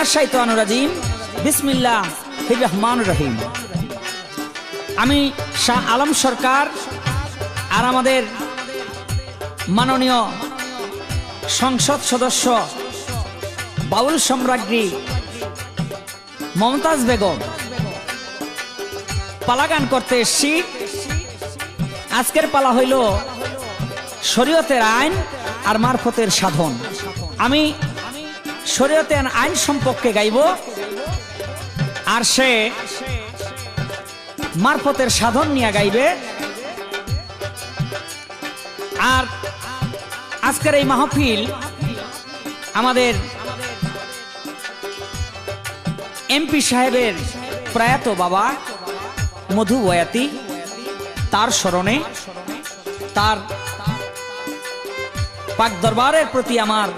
মিনাশ শাইতানির রাজিম বিসমিল্লাহির রহমানির রহিম। আমি শাহ আলম সরকার আর আমাদের মাননীয় সংসদ সদস্য বাউল সম্রাজ্ঞী মমতাজ বেগম পালা গান করতে এসছি। আজকের পালা হইল শরীয়তের আইন আর মারফতের সাধন। আমি শরীয়তের আইন সম্পর্কে গাইব আর সে মারফতের সাধন নিয়ে গাইবে। আর আজকের এই মাহফিল আমাদের এমপি সাহেবের প্রয়াত বাবা মধু বয়াতি, তার স্মরণে তার পাক দরবারের প্রতি আমার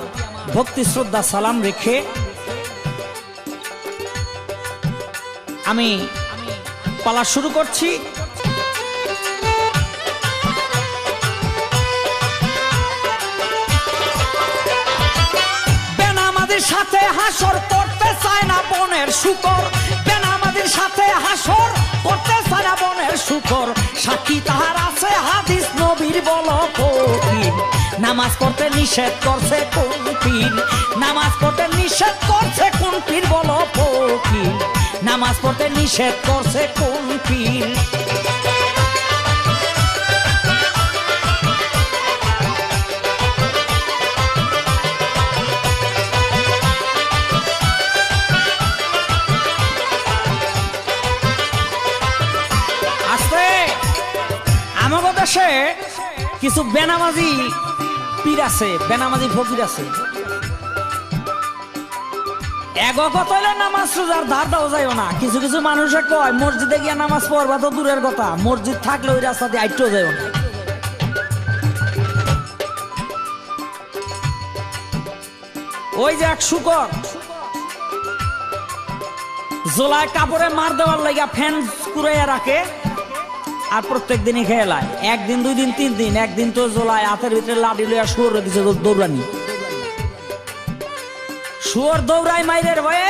ভক্তি শ্রদ্ধা সালাম রেখে আমি পালা শুরু করছি। বেনামাজির সাথে হাসর করতে চায় না বনের শুকর, বেনামাজির সাথে হাসর করতে চায় না বনের শুকর। সাক্ষী তাহার আছে হাদিস নবীর বল ফকির, নামাজ পড়তে নিষেধ করছে কোন পীর, নামাজ পড়তে নিষেধ করছে কোন পীর বল ফকির, নামাজ পড়তে নিষেধ করছে কোন পীর। আস্তে আমাদের দেশে কিছু বেনামাজি পীর আছে, বেনামাজি ফকির আছে। একগত হইলে নামাজ রোজার ধার দাও যাইও না। কিছু কিছু মানুষে কয় মসজিদে গিয়ে নামাজ পড়বা তো দূরের কথা, মসজিদ থাকলে ওই রাস্তা দিয়ে আইটেও যাইও না। ওই যে এক শুকর জোলায় কাপড়ে মার দেওয়ার লাগিয়া ফ্যান কুড়াইয়া রাখে আর প্রত্যেক দিনই খেয়ে লায়। একদিন দুই দিন তিন দিন, একদিন তো জোলায় হাতের ভিতরে লাঠি লইয়া শুয়োর দিছে দৌড়ানি। শুয়োর দৌড়াই মাইরের ভয়ে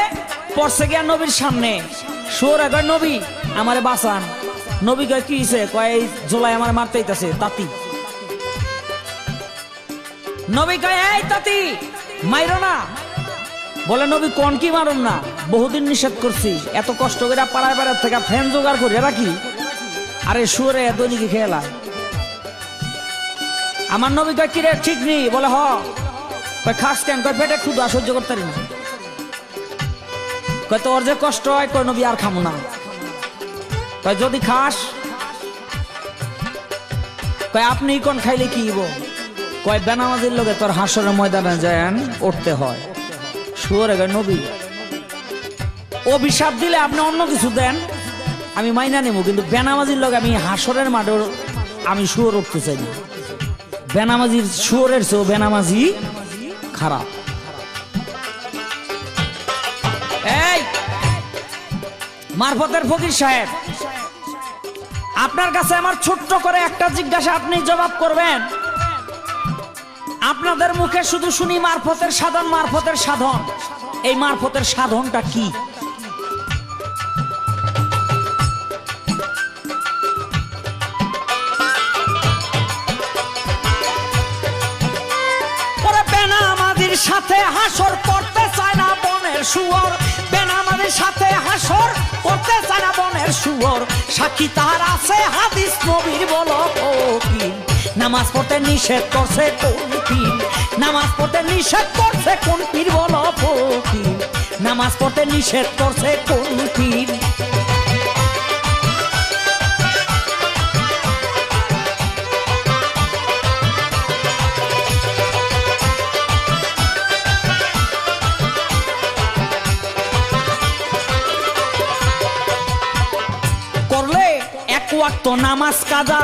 পড়ছে গিয়া নবীর সামনে। শুয়োর কয় নবী আমারে বাঁচান। নবী কয় কি হইছে? কয় এই জোলাই আমার মারতে হইতাছে তাঁতি। নবী কয় এই তাঁতি মাইরো না। বলে নবী কোন কি মারুম না, বহুদিন নিষেধ করছি, এত কষ্ট করে পাড়ায় পাড়ার থেকে ফ্যান জোগাড় করে রাখি, আরে শুয়োরে দৈনিকি খেলা। আমার নবী কয় কিরে ঠিক নেই? বলে হ। কয় খাস কেন? কয় পেটে ক্ষুধা সহ্য করতে পারি না। কয় তোর যে কষ্ট হয়, কয় নবী আর খামো না। কয় যদি খাস, কয় আপনি কোন খাইলে কি হইব? কয় বেনামাজির লোকে তোর হাসরের ময়দানে যান উঠতে হয়। শুয়োরে কয় নবী অভিশাপ দিলে আপনি অন্য কিছু দেন আমি মাইনা নেব, কিন্তু বেনামাজির লোক আমি হাসরের মাঠে আমি শুয়োর উঠতে চাই না। বেনামাজির শুয়োরের চেয়েও বেনামাজি খারাপ। এই মারফতের ফকির সাহেব, আপনার কাছে আমার ছোট্ট করে একটা জিজ্ঞাসা, আপনি জবাব করবেন। আপনাদের মুখে শুধু শুনি মারফতের সাধন, মারফতের সাধন। এই মারফতের সাধনটা কি? সাথে হাসর করতে চায় না বনের শুয়োর, বেনামাজির সাথে হাসর করতে চায় না বনের শুয়োর। সাক্ষী তাহার আছে হাদিস নবীর বল ফকির, নামাজ পড়তে নিষেধ করছে কোন পীর, নামাজ পড়তে নিষেধ করছে কোন পীর বল ফকির, নামাজ পড়তে নিষেধ করছে কোন পীর। ওয়াক্ত নামাজ কাজা,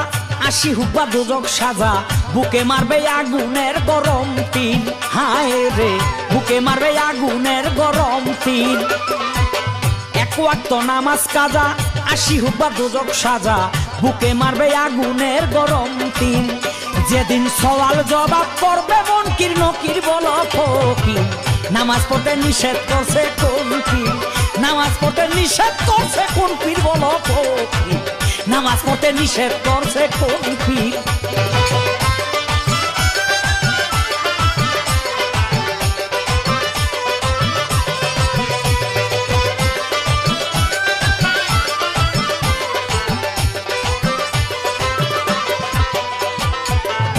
80 হুব্বা দুজক সাজা, বুকে মারবে আগুনের গরম তীর। হায় রে বুকে মারবে আগুনের গরম তীর। এক ওয়াক্ত নামাজ কাজা, 80 হুব্বা দুজক সাজা, বুকে মারবে আগুনের গরম তীর। যেদিন সওয়াল জবাব করবে মুনকির নকির বলো ফকির নামাজ পড়তে নিষেধ করছে কোন পীর নামাজ পড়তে নিষেধ করছে কোন পীর বলো ফকির নামাজ পড়তে নিষেধ করছে কোন পীর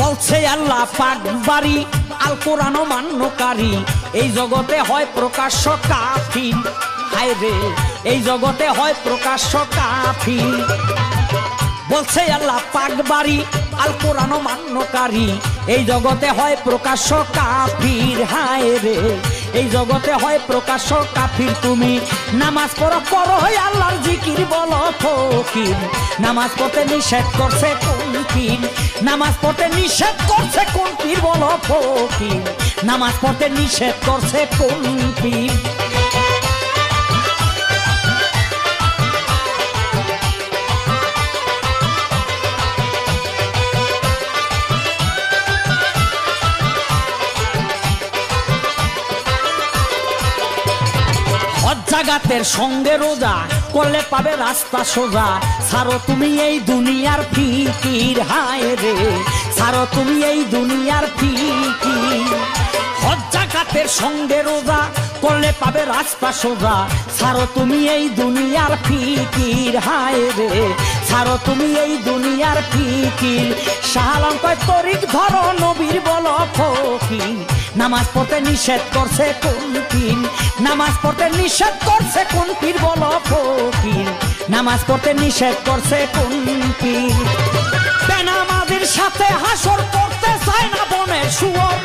বলছে আল্লাহ পাক বাড়ি আল কোরআন মান্যকারী এই জগতে হয় প্রকাশ্য কাফির হায় রে এই জগতে হয় প্রকাশ্য কাফির বলছে আল্লাহ পাক বাড়ি আল কোরআন মান্যকারী এই জগতে হয় প্রকাশ্য কাফির হায় রে এই জগতে হয় প্রকাশ্য কাফির তুমি নামাজ পড়ো করো আল্লাহর জিকির বলো ফকির নামাজ পড়তে নিষেধ করছে কোন পীর নামাজ পড়তে নিষেধ করছে কোন পীর বলো ফকির নামাজ পড়তে নিষেধ করছে কোন পীর জাগাতের সঙ্গে রোজা করলে পাবে রাস্তা সোজা ছাড়ো তুমি এই দুনিয়ার ফিকির হায় রে ছাড়ো তুমি এই দুনিয়ার ফিকির জাগাতের সঙ্গে রোজা করলে পাবে রাস্তা সোজা ছাড়ো তুমি এই দুনিয়ার ফিকির হায় রে ছাড়ো তুমি এই দুনিয়ার ফিকির শাহালাম কয় তরিক ধরো নবীর বলো ফকির নামাজ পড়তে নিষেধ করছে কোন পীর নামাজ পড়তে নিষেধ করছে কোন পীর বলো ফকির নামাজ পড়তে নিষেধ করছে কোন পীর বেনামাজির সাথে হাসর করতে চায় না বনের শুয়োর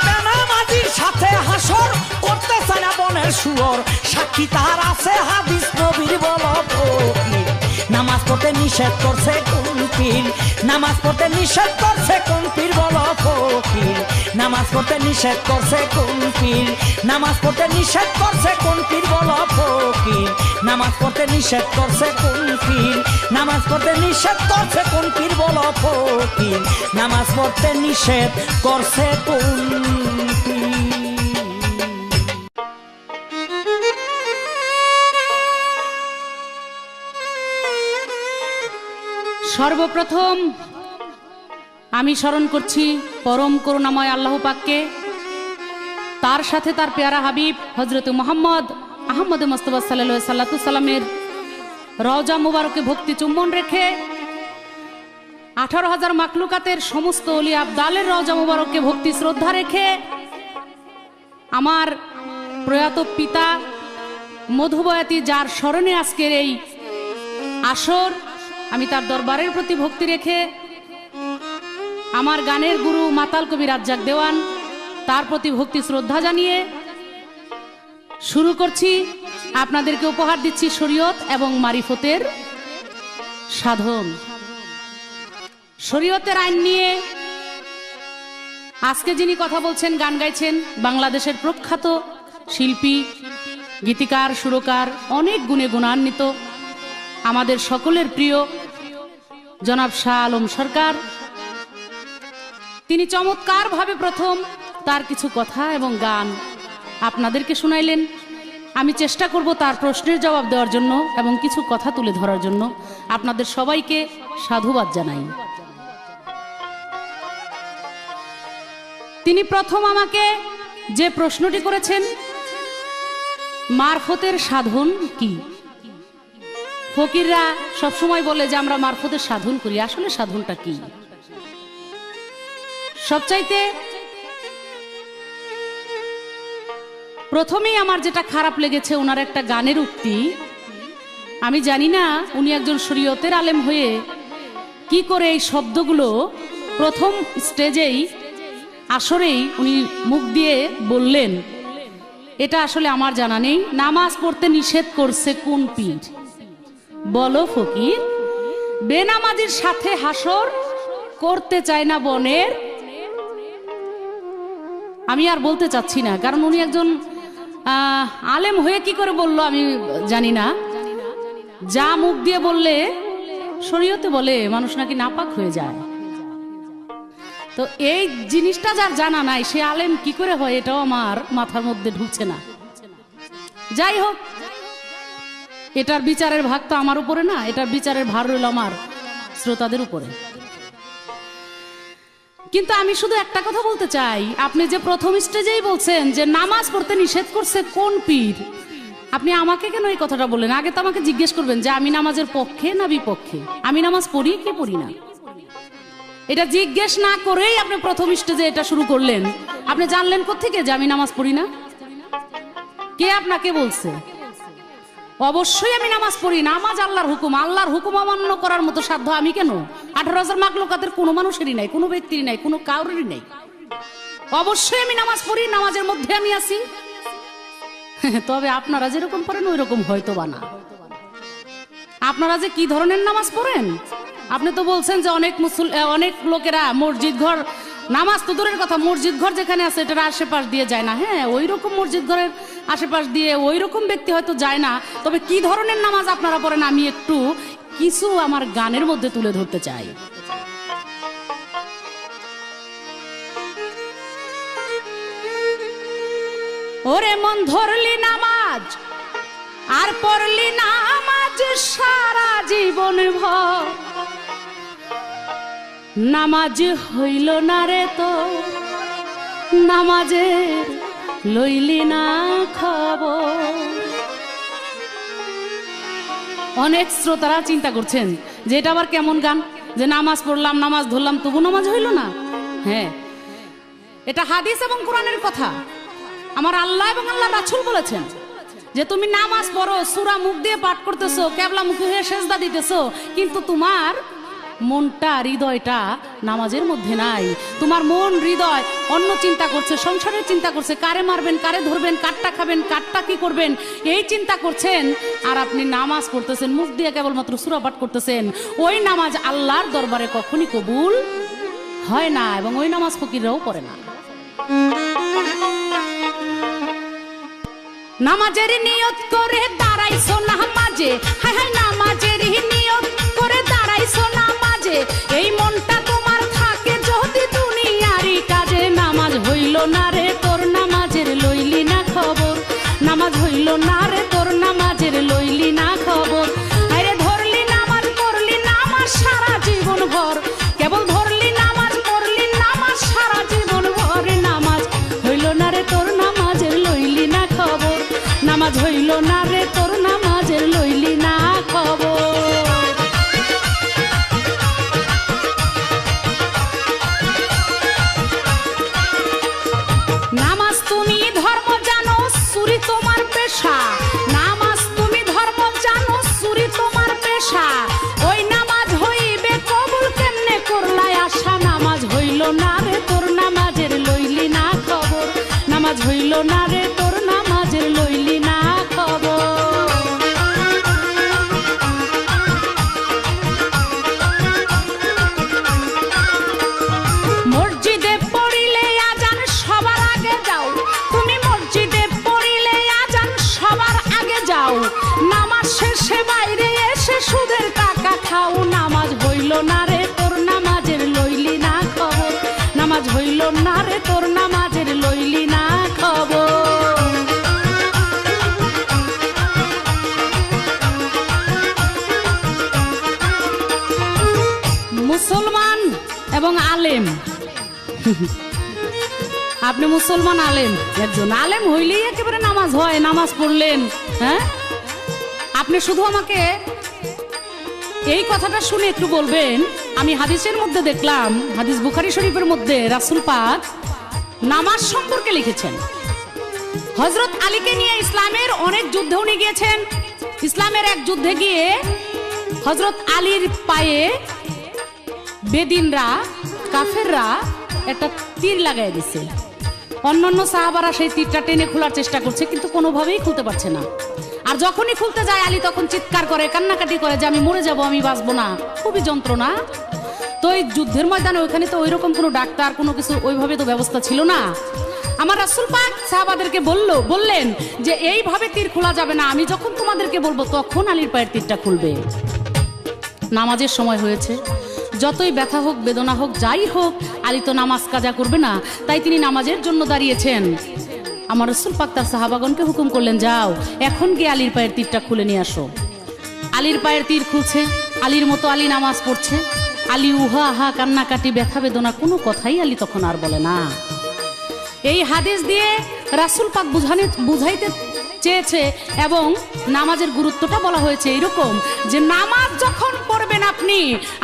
বেনামাজির সাথে হাসর করতে চায় না বনের শুয়োর সাক্ষী তার আছে হাদিস নবীর বলো ফকির নামাজ পড়তে নিষেধ করছে কোন পীর নামাজ পড়তে নিষেধ করছে কোন পীর বলো ফকির নামাজ পড়তে নিষেধ করছে কোন পীর নামাজ পড়তে নিষেধ করছে কোন পীর বলো ফকির নামাজ পড়তে নিষেধ করছে কোন পীর নামাজ পড়তে নিষেধ করছে কোন পীর বলো ফকির নামাজ পড়তে নিষেধ করছে কোন পীর সর্বপ্রথম আমি স্মরণ করছি পরম করুণাময় আল্লাহ পাককে তার সাথে তার পেয়ারা হাবিব হযরত মুহাম্মদ আহমদ মুস্তাফা সাল্লাল্লাহু সাল্লামের রওজা মুবারকে ভক্তি চুম্বন রেখে 18,000 মাখলুকাতের সমস্ত ওলি আবদালের রওজা মুবারকে ভক্তি শ্রদ্ধা রেখে আমার প্রয়াত পিতা মধুবয়াতি যার স্মরণে আজকের এই আসর আমি তার দরবারের প্রতি ভক্তি রেখে আমার গানের গুরু মাতাল কবি রাজ্জাক দেওয়ান তার প্রতি ভক্তি শ্রদ্ধা জানিয়ে শুরু করছি আপনাদেরকে উপহার দিচ্ছি শরীয়ত এবং মারিফতের সাধন শরীয়তের আইন নিয়ে আজকে যিনি কথা বলছেন গান গাইছেন বাংলাদেশের প্রখ্যাত শিল্পী গীতিকার সুরকার অনেক গুণে গুণান্বিত আমাদের সকলের প্রিয় জনাব শাহ আলম সরকার তিনি চমৎকারভাবে প্রথম তার কিছু কথা এবং গান আপনাদেরকে শুনাইলেন আমি চেষ্টা করব তার প্রশ্নের জবাব দেওয়ার জন্য এবং কিছু কথা তুলে ধরার জন্য আপনাদের সবাইকে সাধুবাদ জানাই তিনি প্রথম আমাকে যে প্রশ্নটি করেছেন মারফতের সাধন কি ফকিররা সবসময় বলে যে আমরা মারফতের সাধন করি আসলে সাধনটা কি সবচাইতে প্রথমেই আমার যেটা খারাপ লেগেছে ওনার একটা গানের উক্তি আমি জানি না উনি একজন শরীয়তের আলেম হয়ে কি করে এই শব্দগুলো প্রথম স্টেজেই আসরেই উনি মুখ দিয়ে বললেন এটা আসলে আমার জানা নেই নামাজ পড়তে নিষেধ করছে কোন পীর বলো ফকির বেনামাজির সাথে হাসর করতে চায় না বনের আমি আর বলতে চাচ্ছি না কারণ উনি একজন আলেম হয়ে কি করে বলল আমি জানি না যা মুখ দিয়ে বললে শরীয়তে বলে মানুষ নাকি নাপাক হয়ে যায়। তো এই জিনিসটা যার জানা নাই সে আলেম কি করে হয় এটাও আমার মাথার মধ্যে ঢুকছে না। যাই হোক, এটার বিচারের ভাগ তো আমার উপরে না, এটার বিচারের ভার রইল আমার শ্রোতাদের উপরে। কিন্তু আমি শুধু একটা কথা বলতে চাই, আপনি যে প্রথম স্টেজেই বলছেন যে নামাজ পড়তে নিষেধ করছে কোন পীর, আপনি আমাকে কেন এই কথাটা বললেন? আগে তো আমাকে জিজ্ঞেস করবেন যে আমি নামাজের পক্ষে না বিপক্ষে, আমি নামাজ পড়ি কি পড়ি না। এটা জিজ্ঞেস না করেই আপনি প্রথম স্টেজে এটা শুরু করলেন। আপনি জানলেন কোত্থেকে যে আমি নামাজ পড়ি না? কে আপনাকে বলছে? অবশ্যই আমি নামাজ পড়ি। নামাজ আল্লাহর হুকুম, আল্লাহর হুকুম অমান্য করার মতো সাধ্য আমি কেন? 18,000 মাখলুকাতের কোনো মানুষেরই নাই, কোনো ব্যক্তিরই নাই, কোনো কাউরেরই নাই। অবশ্যই আমি নামাজ পড়ি, নামাজের মধ্যে আমি আছি। তবে আপনারা যেরকম পড়েন ওই রকম হয়তো বা না। আপনারা যে কি ধরনের নামাজ পড়েন, আপনি তো বলছেন যে অনেক লোকেরা মসজিদ ঘর, নামাজ তো দূরের কথা, মসজিদ ঘর যেখানে আছে এটার আশেপাশ দিয়ে যায় না। হ্যাঁ, ওই রকম মসজিদ ঘরের আশেপাশ দিয়ে ওই রকম ব্যক্তি হয়তো যায় না। তবে কি ধরনের নামাজ আপনারা পড়েন আমি একটু কিছু আমার গানের মধ্যে তুলে ধরতে চাই। ওরে মন ধরলি নামাজ আর পড়লি নামাজ সারা জীবন ভর, নামাজ হইল না রে তো নামাজের লইলি না খবর। অনেক শ্রোতারা চিন্তা করছেন যে এটা আবার কেমন গান, যে নামাজ পড়লাম নামাজ ধরলাম তবু নামাজ হইল না। হ্যাঁ, এটা হাদিস এবং কোরআনের কথা। আমার আল্লাহ এবং আল্লাহ রাসূল বলেছেন যে তুমি নামাজ পড়ো, সূরা মুখ দিয়ে পাঠ করতেছো, কিবলা মুখে হয়ে সেজদা দিতেছো, কিন্তু তোমার মনটা হৃদয়টা নামাজের মধ্যে নাই। তোমার মন হৃদয় অন্য চিন্তা করছে, সংসারের চিন্তা করছে, কারে মারবেন, কারে ধরবেন, কারটা খাবেন, কারটা কি করবেন, এই চিন্তা করছেন। আর আপনি নামাজ পড়তেছেন, মুখ দিয়ে কেবলমাত্র সূরা পাঠ করতেছেন। ওই নামাজ আল্লাহর দরবারে কখনই কবুল হয় না, এবং ওই নামাজ ফকিররাও পড়ে না। নামাজের নিয়ত করে দাঁড়াইছো নামাজে, হায় হায় নামাজের নিয়ত করে দাঁড়াইছো নামাজে, এই মনটা তোমার থাকে যদি দুনিয়ারি কাজে। নামাজ হইল না রে তোর নামাজের লইলি না খবর, নামাজ হইল না রে তোর নামাজের লইলি না খবর। আরে ধরলি নামাজ পড়লি নামাজ সারা জীবন ভর, কেবল ধরলি নামাজ পড়লি নামাজ সারা জীবন ভর। নামাজ হইল না রে তোর নামাজের লইলি না খবর, নামাজ হইল না রে তোর নামাজের লইলি না খবর। নামাজ তুমি ধর্ম জানো, চুরি তোমার পেশা, নামাজ তুমি ধর্ম জানো, চুরি তোমার পেশা, ওই নামাজ হইবে কবুল কেমনে করলাই আশা। নামাজ হইল না রে তোর নামাজের লইলি না খবর, নামাজ হইল না রে তোর নামাজের লইলি না খবর। মসজিদে পড়িলে আজান সবার আগে যাও, তুমি মসজিদে পড়িলে আজান সবার আগে যাও, নামাজ শেষে বাইরে এসে সুদের টাকা খাও। নামাজ হইল না রে তোর নামাজের লইলি না খবর, নামাজ হইল না রে তোর নামাজের লইলি না খবর। মুসলমান এবং আলেম, আপনি মুসলমান আলেম, একজন আলেম হইলেই একেবারে নামাজ হয়, নামাজ পড়লেন। হ্যাঁ, আপনি শুধু আমাকে এই কথাটা শুনে একটু বলবেন। আমি হাদিসের মধ্যে দেখলাম, হাদিস বুখারী শরীফের মধ্যে রাসূল পাক নামাজ সম্পর্কে লিখেছেন। হযরত আলীকে নিয়ে ইসলামের অনেক যুদ্ধে উনি গিয়েছেন। ইসলামের এক যুদ্ধে গিয়ে হযরত আলীর পায়ে বেদিনরা, কাফেররা একটা তীর লাগাই দিছে। অন্যান্য সাহাবারা সেই তীরটা টেনে খোলার চেষ্টা করছে, কিন্তু কোনোভাবেই খুলতে পারছে না। আর যখনই খুলতে যায় আলী তখন চিৎকার করে, কান্নাকাটি করে যে আমি মরে যাব, আমি বাঁচবো না, খুবই যন্ত্রণা। তো এই যুদ্ধের ময়দানে ওইখানে তো ওইরকম কোনো ডাক্তার কোনো কিছু ওইভাবে তো ব্যবস্থা ছিল না। আমার রাসূল পাক সাহাবাদেরকে বললেন যে এইভাবে তীর খোলা যাবে না, আমি যখন তোমাদেরকে বলবো তখন আলীর পায়ের তীরটা খুলবে। নামাজের সময় হয়েছে, যতই ব্যথা হোক বেদনা হোক যাই হোক আলী তো নামাজ কাজা করবে না, তাই তিনি নামাজের জন্য দাঁড়িয়েছেন। আমার রাসূল পাক তার সাহাবাগণকে হুকুম করলেন, যাও এখন গিয়ে আলীর পায়ের তীরটা খুলে নিয়ে আসো। আলীর পায়ের তীর খুলছে, আলীর মতো আলী নামাজ পড়ছে। আলী উহা আহা কান্নাকাটি ব্যথা বেদনা কোনো কথাই আলী তখন আর বলে না। এই হাদিস দিয়ে রাসূল পাক বুঝাইতে চেয়েছে এবং নামাজের গুরুত্বটা বলা হয়েছে এরকম যে নামাজ যখন পড়বেন আপনি,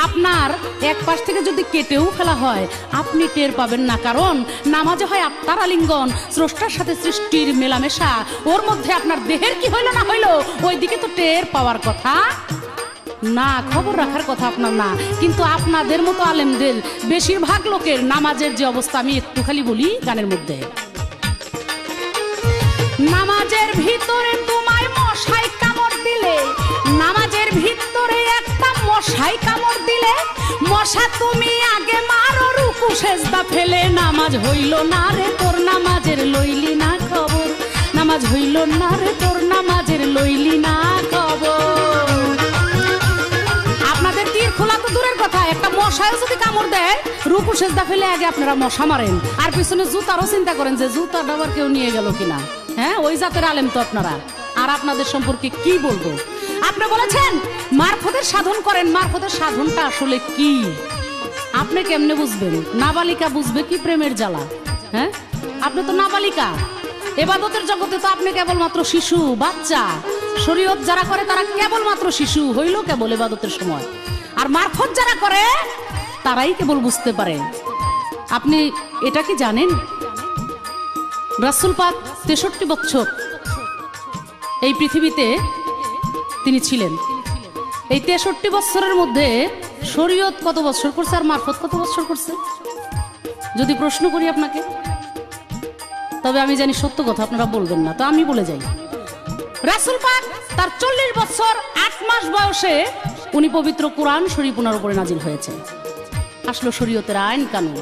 আপনার এক পাশ থেকে যদি কেটেও ফেলা হয় আপনি টের পাবেন না, কারণ নামাজে হয় আত্মার আলিঙ্গন, স্রষ্টার সাথে সৃষ্টির মেলামেশা, ওর মধ্যে আপনার দেহের কি হইল না হইল ওই দিকে তো টের পাওয়ার কথা না, খবর রাখার কথা আপনার না। কিন্তু আপনাদের মতো আলেমদের বেশিরভাগ লোকের নামাজের যে অবস্থা আমি একটু খালি বলি গানের মধ্যে। নামাজের ভিতরে তোমায় মশাই কামড় দিলে, নামাজের ভিতরে একটা মশাই কামড় দিলে, মশা তুমি আগে মারো রুকু সেজদা ফেলে, নামাজ হইল না রে তোর নামাজের লইলি না খবর, নামাজ হইল না রে তোর নামাজের লইলি না খবর। আপনাদের তীর খোলা তো দূরের কথা, একটা মশাও যদি কামড় দেয় রুকু সেজদা ফেলে আগে আপনারা মশা মারেন, আর পিছনে জুতারও চিন্তা করেন যে জুতা ডাবার কেউ নিয়ে গেল কিনা। হ্যাঁ, ওই জাতের আলেম তো আপনারা। আর আপনাদের সম্পর্কে কি বলবো? আপনি বলেছেন মারফতের সাধন করেন, মারফতের সাধনটা আসলে কি আপনি কেমনে বুঝবেন? নাবালিকা বুঝবে কি প্রেমের জ্বালা? হ্যাঁ, আপনি তো নাবালিকা। ইবাদতের জগতে তো আপনি কেবলমাত্র শিশু, বাচ্চা। শরীয়ত যারা করে তারা কেবলমাত্র শিশু হইল কেবল ইবাদতের সময়, আর মারফত যারা করে তারাই কেবল বুঝতে পারে। আপনি এটা কি জানেন রাসূল পাক 63 বছর এই পৃথিবীতে তিনি ছিলেন। এই 63 বছরের মধ্যে শরীয়ত কত বছর করছে আর মারফত কত বছর করছে যদি প্রশ্ন করি আপনাকে? তবে আমি জানি সত্য কথা আপনারা বলবেন না, তো আমি বলে যাই। রাসূল পাক তার 40 বছর 8 মাস বয়সে উনি পবিত্র কোরআন শরীফ ওনার উপরে নাজিল হয়েছে, আসলো শরীয়তের আইন কানুন।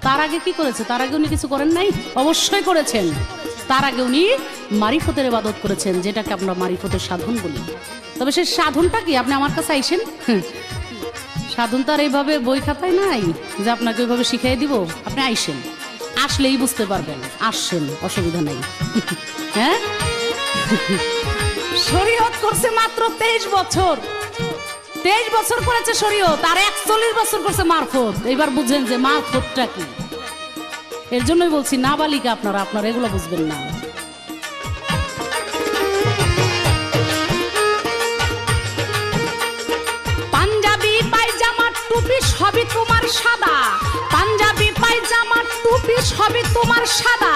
তার আগে কি করেছে? তার আগে উনি কিছু করেন নাই? অবশ্যই করেছেন। তার আগে উনি মারিফতের ইবাদত করেছেন, যেটাকে আমরা মারিফতের সাধন বলি। তবে সেই সাধনটা কি? আপনি আমার কাছে আইসেন, সাধন তো আর এইভাবে বই খাতায় নাই যে আপনাকে ওইভাবে শিখিয়ে দিব। আপনি আইসেন, আসলেই বুঝতে পারবেন। আসছেন, অসুবিধা নাই। হ্যাঁ, শরীয়ত করছে মাত্র 23 বছর। 23 বছর করেছে শরীয়ত, আর 41 বছর করছে মারফত। এবার বুঝেন যে মারফতটা কি। এর জন্যই বলছি নাবালিকা আপনারা এগুলো বুঝবেন না। পাঞ্জাবি পায়জামা টুপি সবই তোমার সাদা, পাঞ্জাবি পায়জামা টুপি সবই তোমার সাদা,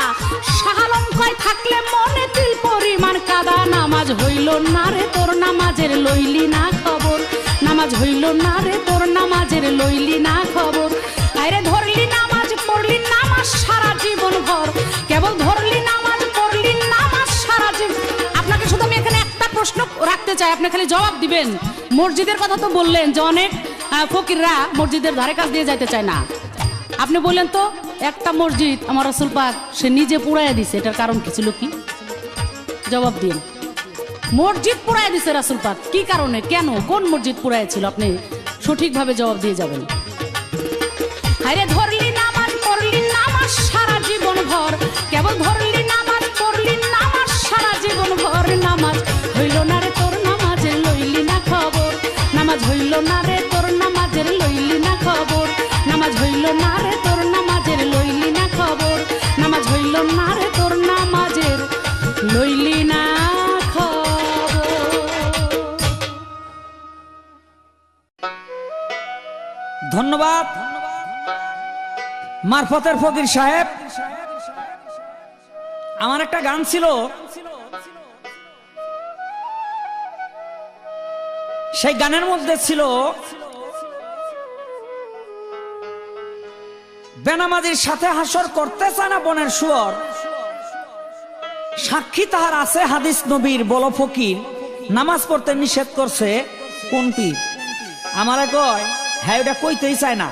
শাহালঙ্কায় থাকলে মনে তিল পরিমাণ কাদা, নামাজ হইল না রে তোর নামাজের লইলি না খবর, নামাজ হইল না রে তোর নামাজের লইলি না খবর। আরে ধরলি নামাজ পড়লি নামাজ সারা জীবন ভর, কেবল ধরলি নামাজ পড়লি নামাজ সারা জীবন। আপনাকে শুধু আমি এখানে একটা প্রশ্ন রাখতে চাই, আপনি খালি জবাব দিবেন। মসজিদের কথা তো বললেন যে অনেক ফকিররা মসজিদের ধারে কাছ দিয়ে যাইতে চায় না। আপনি বললেন তো একটা মসজিদ আমার রাসূল পাক সে নিজে পুড়াইয়া দিছে, এটার কারণ কি ছিল? কি জবাব দিন। মসজিদ পুড়াইয়া দিছে রাসূল পাক, কি কারণে, কেন, কোন মসজিদ পুড়াইয়াছিল? আপনি সঠিকভাবে জবাব দিয়ে যাবেন। আরে ধরলি নামাজ পড়লি নামাজ সারা জীবন ভর, কেবল ধরলি নামাজ পড়লি নামাজ সারা জীবন ভর, নামাজ হইল না রে তোর নামাজের লইলি না খবর, নামাজ হইল না রে তোর নামাজের লইলি না খবর, নামাজ হইল না রে তোর নামাজের লইলি না খবর, নামাজ হইল না রে তোর নামাজের লইলি না খবর। ধন্যবাদ মারফতের ফকির সাহেব। আমার একটা গান ছিল, সেই গানের মধ্যে ছিল বেনামাজির সাথে হাসর করতে চায় না বনের শুয়োর, সাক্ষী তাহার আছে হাদিস নবীর, বলো ফকির নামাজ পড়তে নিষেধ করছে কোন পীর? আমারে কয় হ্যাঁ ওটা কইতেই চায় না।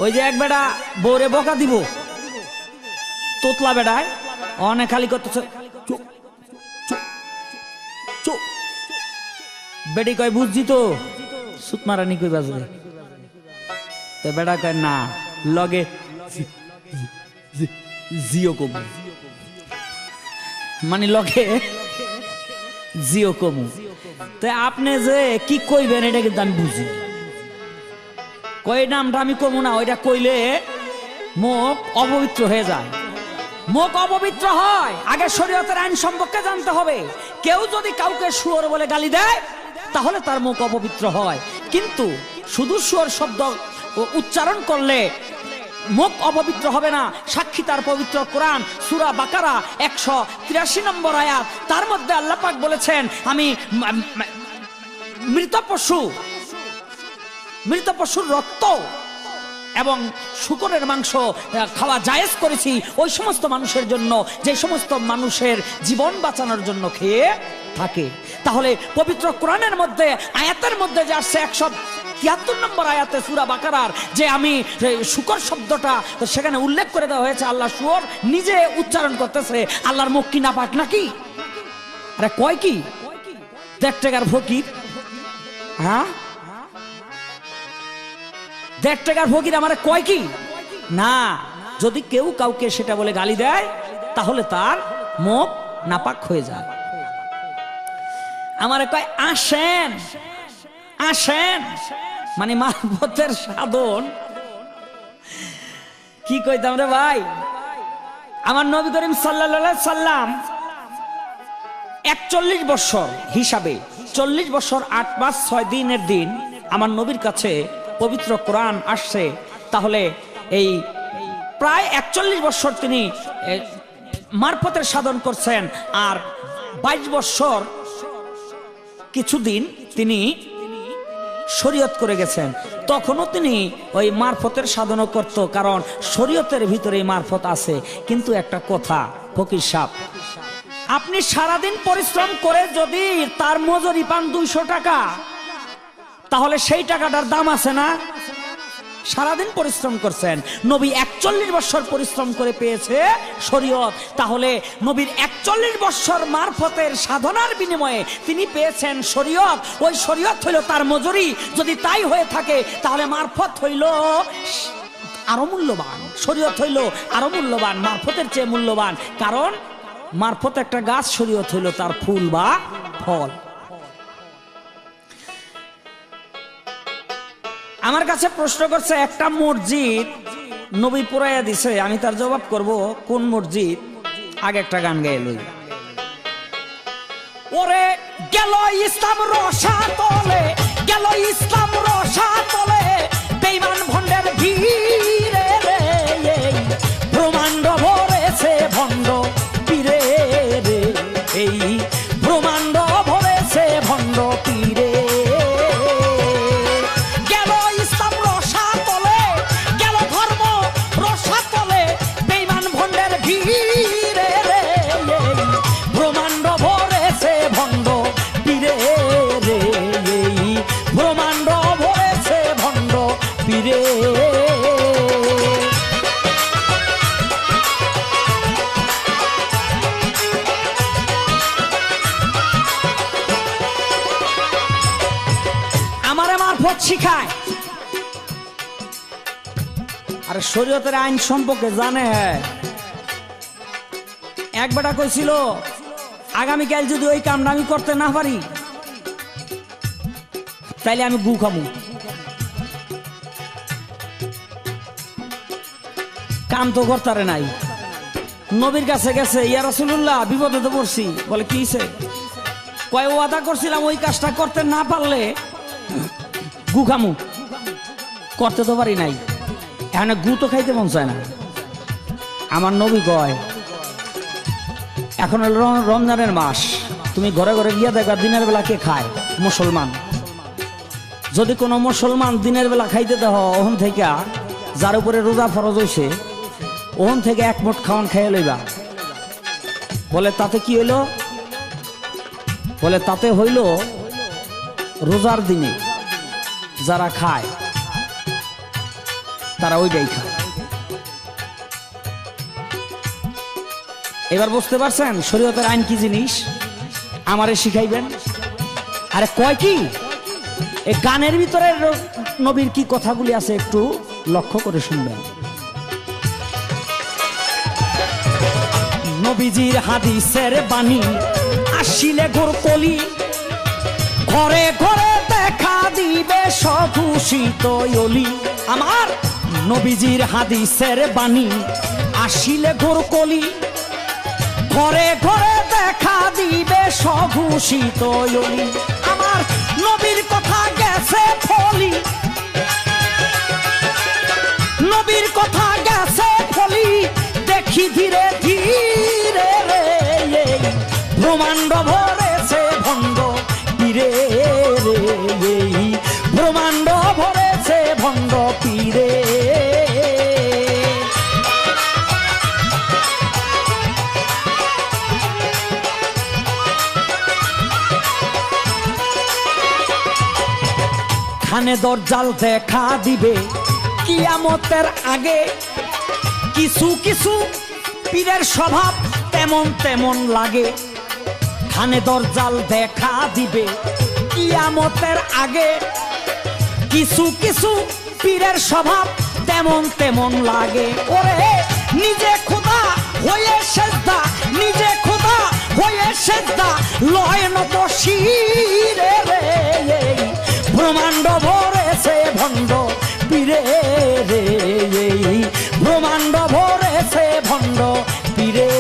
ওই যে এক বেটা বউরে বকা দিব, তোতলা বেড়ায় অনেক খালি করতেছে বেটি কয় বুঝছি তো, সুত মারানি কই বাজবে। তো বেটা কয় না, লগে জিও কমু, মানে লগে জিও কমু। তো আপনি যে কি কইবেন এটা কিন্তু আমি বুঝি। কই নামটা আমি কমু না, ওইটা কইলে মুখ অপবিত্র হয়ে যায়। মুখ অপবিত্র হয়, আগে শরীয়তের আইন সম্পর্কে জানতে হবে। কেউ যদি কাউকে শুয়োর বলে গালি দেয় তাহলে তার মুখ অপবিত্র হয়, কিন্তু শুধু শুয়োর শব্দ উচ্চারণ করলে মুখ অপবিত্র হবে না। সাক্ষী তার পবিত্র কোরআন সূরা বাকারা 183 নম্বর আয়াত, তার মধ্যে আল্লাহ পাক বলেছেন আমি মৃত পশুর রক্ত এবং শূকরের মাংস খাওয়া জায়েজ করেছি ওই সমস্ত মানুষের জন্য যে সমস্ত মানুষের জীবন বাঁচানোর জন্য খেয়ে থাকে। তাহলে পবিত্র কোরআনের মধ্যে আয়াতের মধ্যে যে আসছে 173 নম্বর আয়াতে সূরা বাকারার, যে আমি শূকর শব্দটা সেখানে উল্লেখ করে দেওয়া হয়েছে। আল্লাহ শুয়োর নিজে উচ্চারণ করতেছে, আল্লাহর মুখ কি নাপাক নাকি? আরে কয় কি 1.5 টাকার ফকির, হ্যাঁ 1.5 টাকার ফকির আমারে কয় কি না। যদি কেউ কাউকে সেটা বলে গালি দেয় তাহলে তার মুখ নাপাক হয়ে যায়। আমারে কয় আসেন আসেন, মানে মাহবতের সাধন কি কইতাম রে ভাই। আমার নবী করিম সাল্লাল্লাহু আলাইহি সাল্লাম 41 বছর হিসাবে 40 বছর 8 মাস 6 দিনের দিন আমার নবীর কাছে পবিত্র কোরআন আসছে। তাহলে এই প্রায় 41 বছর তিনি মারফতের সাধন করছেন, আর 22 বছর কিছুদিন তিনি শরীয়ত করে গেছেন। তখনও তিনি ওই মারফতের সাধনও করত, কারণ শরীয়তের ভিতরে মারফত আছে। কিন্তু একটা কথা ফকির সাহেব, আপনি সারাদিন পরিশ্রম করে যদি তার মজুরি পান 200 টাকা, তাহলে সেই টাকাটার দাম আছে না? সারাদিন পরিশ্রম করছেন, নবী 41 বছর পরিশ্রম করে পেয়েছে শরীয়ত। তাহলে নবীর 41 বছর মারফতের সাধনার বিনিময়ে তিনি পেয়েছেন শরীয়ত। ওই শরীয়ত হইল তার মজুরি। যদি তাই হয়ে থাকে তাহলে মারফত হইল আরো মূল্যবান, শরীয়ত হইল আরো মূল্যবান, মারফতের চেয়ে মূল্যবান। কারণ মারফত একটা গাছ, শরীয়ত হইল তার ফুল বা ফল। আমার কাছে প্রশ্ন করছে একটা মসজিদ নবী পুরাইয়া দিছে, আমি তার জবাব করব কোন মসজিদ। আগে একটা গান গাইয়ে লই। ওরে গেল ইসলাম রসা তলে, গেল ইসলাম রসা তলে, বেঈমান ভণ্ডের ভিড়ে রে, ব্রহ্মাণ্ড ভরেছে ভণ্ড পীরে রে, এই ব্রহ্মাণ্ড ভরেছে ভণ্ড পীরে। শিখায় আর শরীয়তের আইন সম্পর্কে জানে। এক বেটা কইছিল আগামীকাল যদি ওই কামটা আমি করতে না পারি তাইলে আমি গু খামু। কাম তো করতারে নাই, নবীর কাছে গেছে, ইয়া রাসূলুল্লাহ বিপদে তো পড়ছি। বলে কি হইছে? কয় ওয়াদা করছিলাম ওই কাজটা করতে না পারলে গু খামু, করতে তো পারি নাই, এখানে গু তো খাইতে মন চায় না। আমার নবী কয় এখন রমজানের মাস, তুমি ঘরে ঘরে গিয়া দেখবা দিনের বেলা কে খায়? মুসলমান। যদি কোনো মুসলমান দিনের বেলা খাইতে দেহ, ওখান থেকে যার উপরে রোজা ফরজ হইছে ওখান থেকে এক মুঠ খাওয়ান খাইয়ে লইবা। বলে তাতে কি হইল? বলে তাতে হইল রোজার দিনে যারা খায় তারা ওইটাই খায়। এবার বুঝতে পারছেন শরীয়তের আইন কি জিনিস? আমারে শিখাইবেন? আরে কয় কি এই গানের ভিতরে নবীর কি কথাগুলি আছে একটু লক্ষ্য করে শুনবেন। নবীজির হাদিসের বাণী আসিলে গোরকলি, ঘরে ঘরে দেখা দিবে সদূষিত অলি। আমার নবীজির হাদিসের বাণী আসিলে গোরকলি, ঘরে ঘরে দেখা দিবে সদূষিত অলি। আমার নবীর কথা গেছে ফলি, নবীর কথা গেছে ফলি, দেখি ধীরে ধীরে রে ব্রহ্মাণ্ড ভরেছে ভণ্ড পীরে রে, ব্রহ্মাণ্ড ভরেছে ভণ্ড পীরে। খানে দরজাল দেখা দিবে কিয়ামতের আগে, কিছু কিছু পীরের স্বভাব তেমন তেমন লাগে। খানে দরজাল দেখা দিবে কিয়ামতের আগে, কিছু কিছু পীরের স্বভাব তেমন তেমন লাগে। ওরে নিজে খোদা হয়ে সেজদা, নিজে খোদা হয়ে সেজদা লয় নত শিরে রে, ব্রহ্মাণ্ড ভরেছে ভণ্ড পীরে রে, ব্রহ্মাণ্ড ভরেছে ভণ্ড পীরে।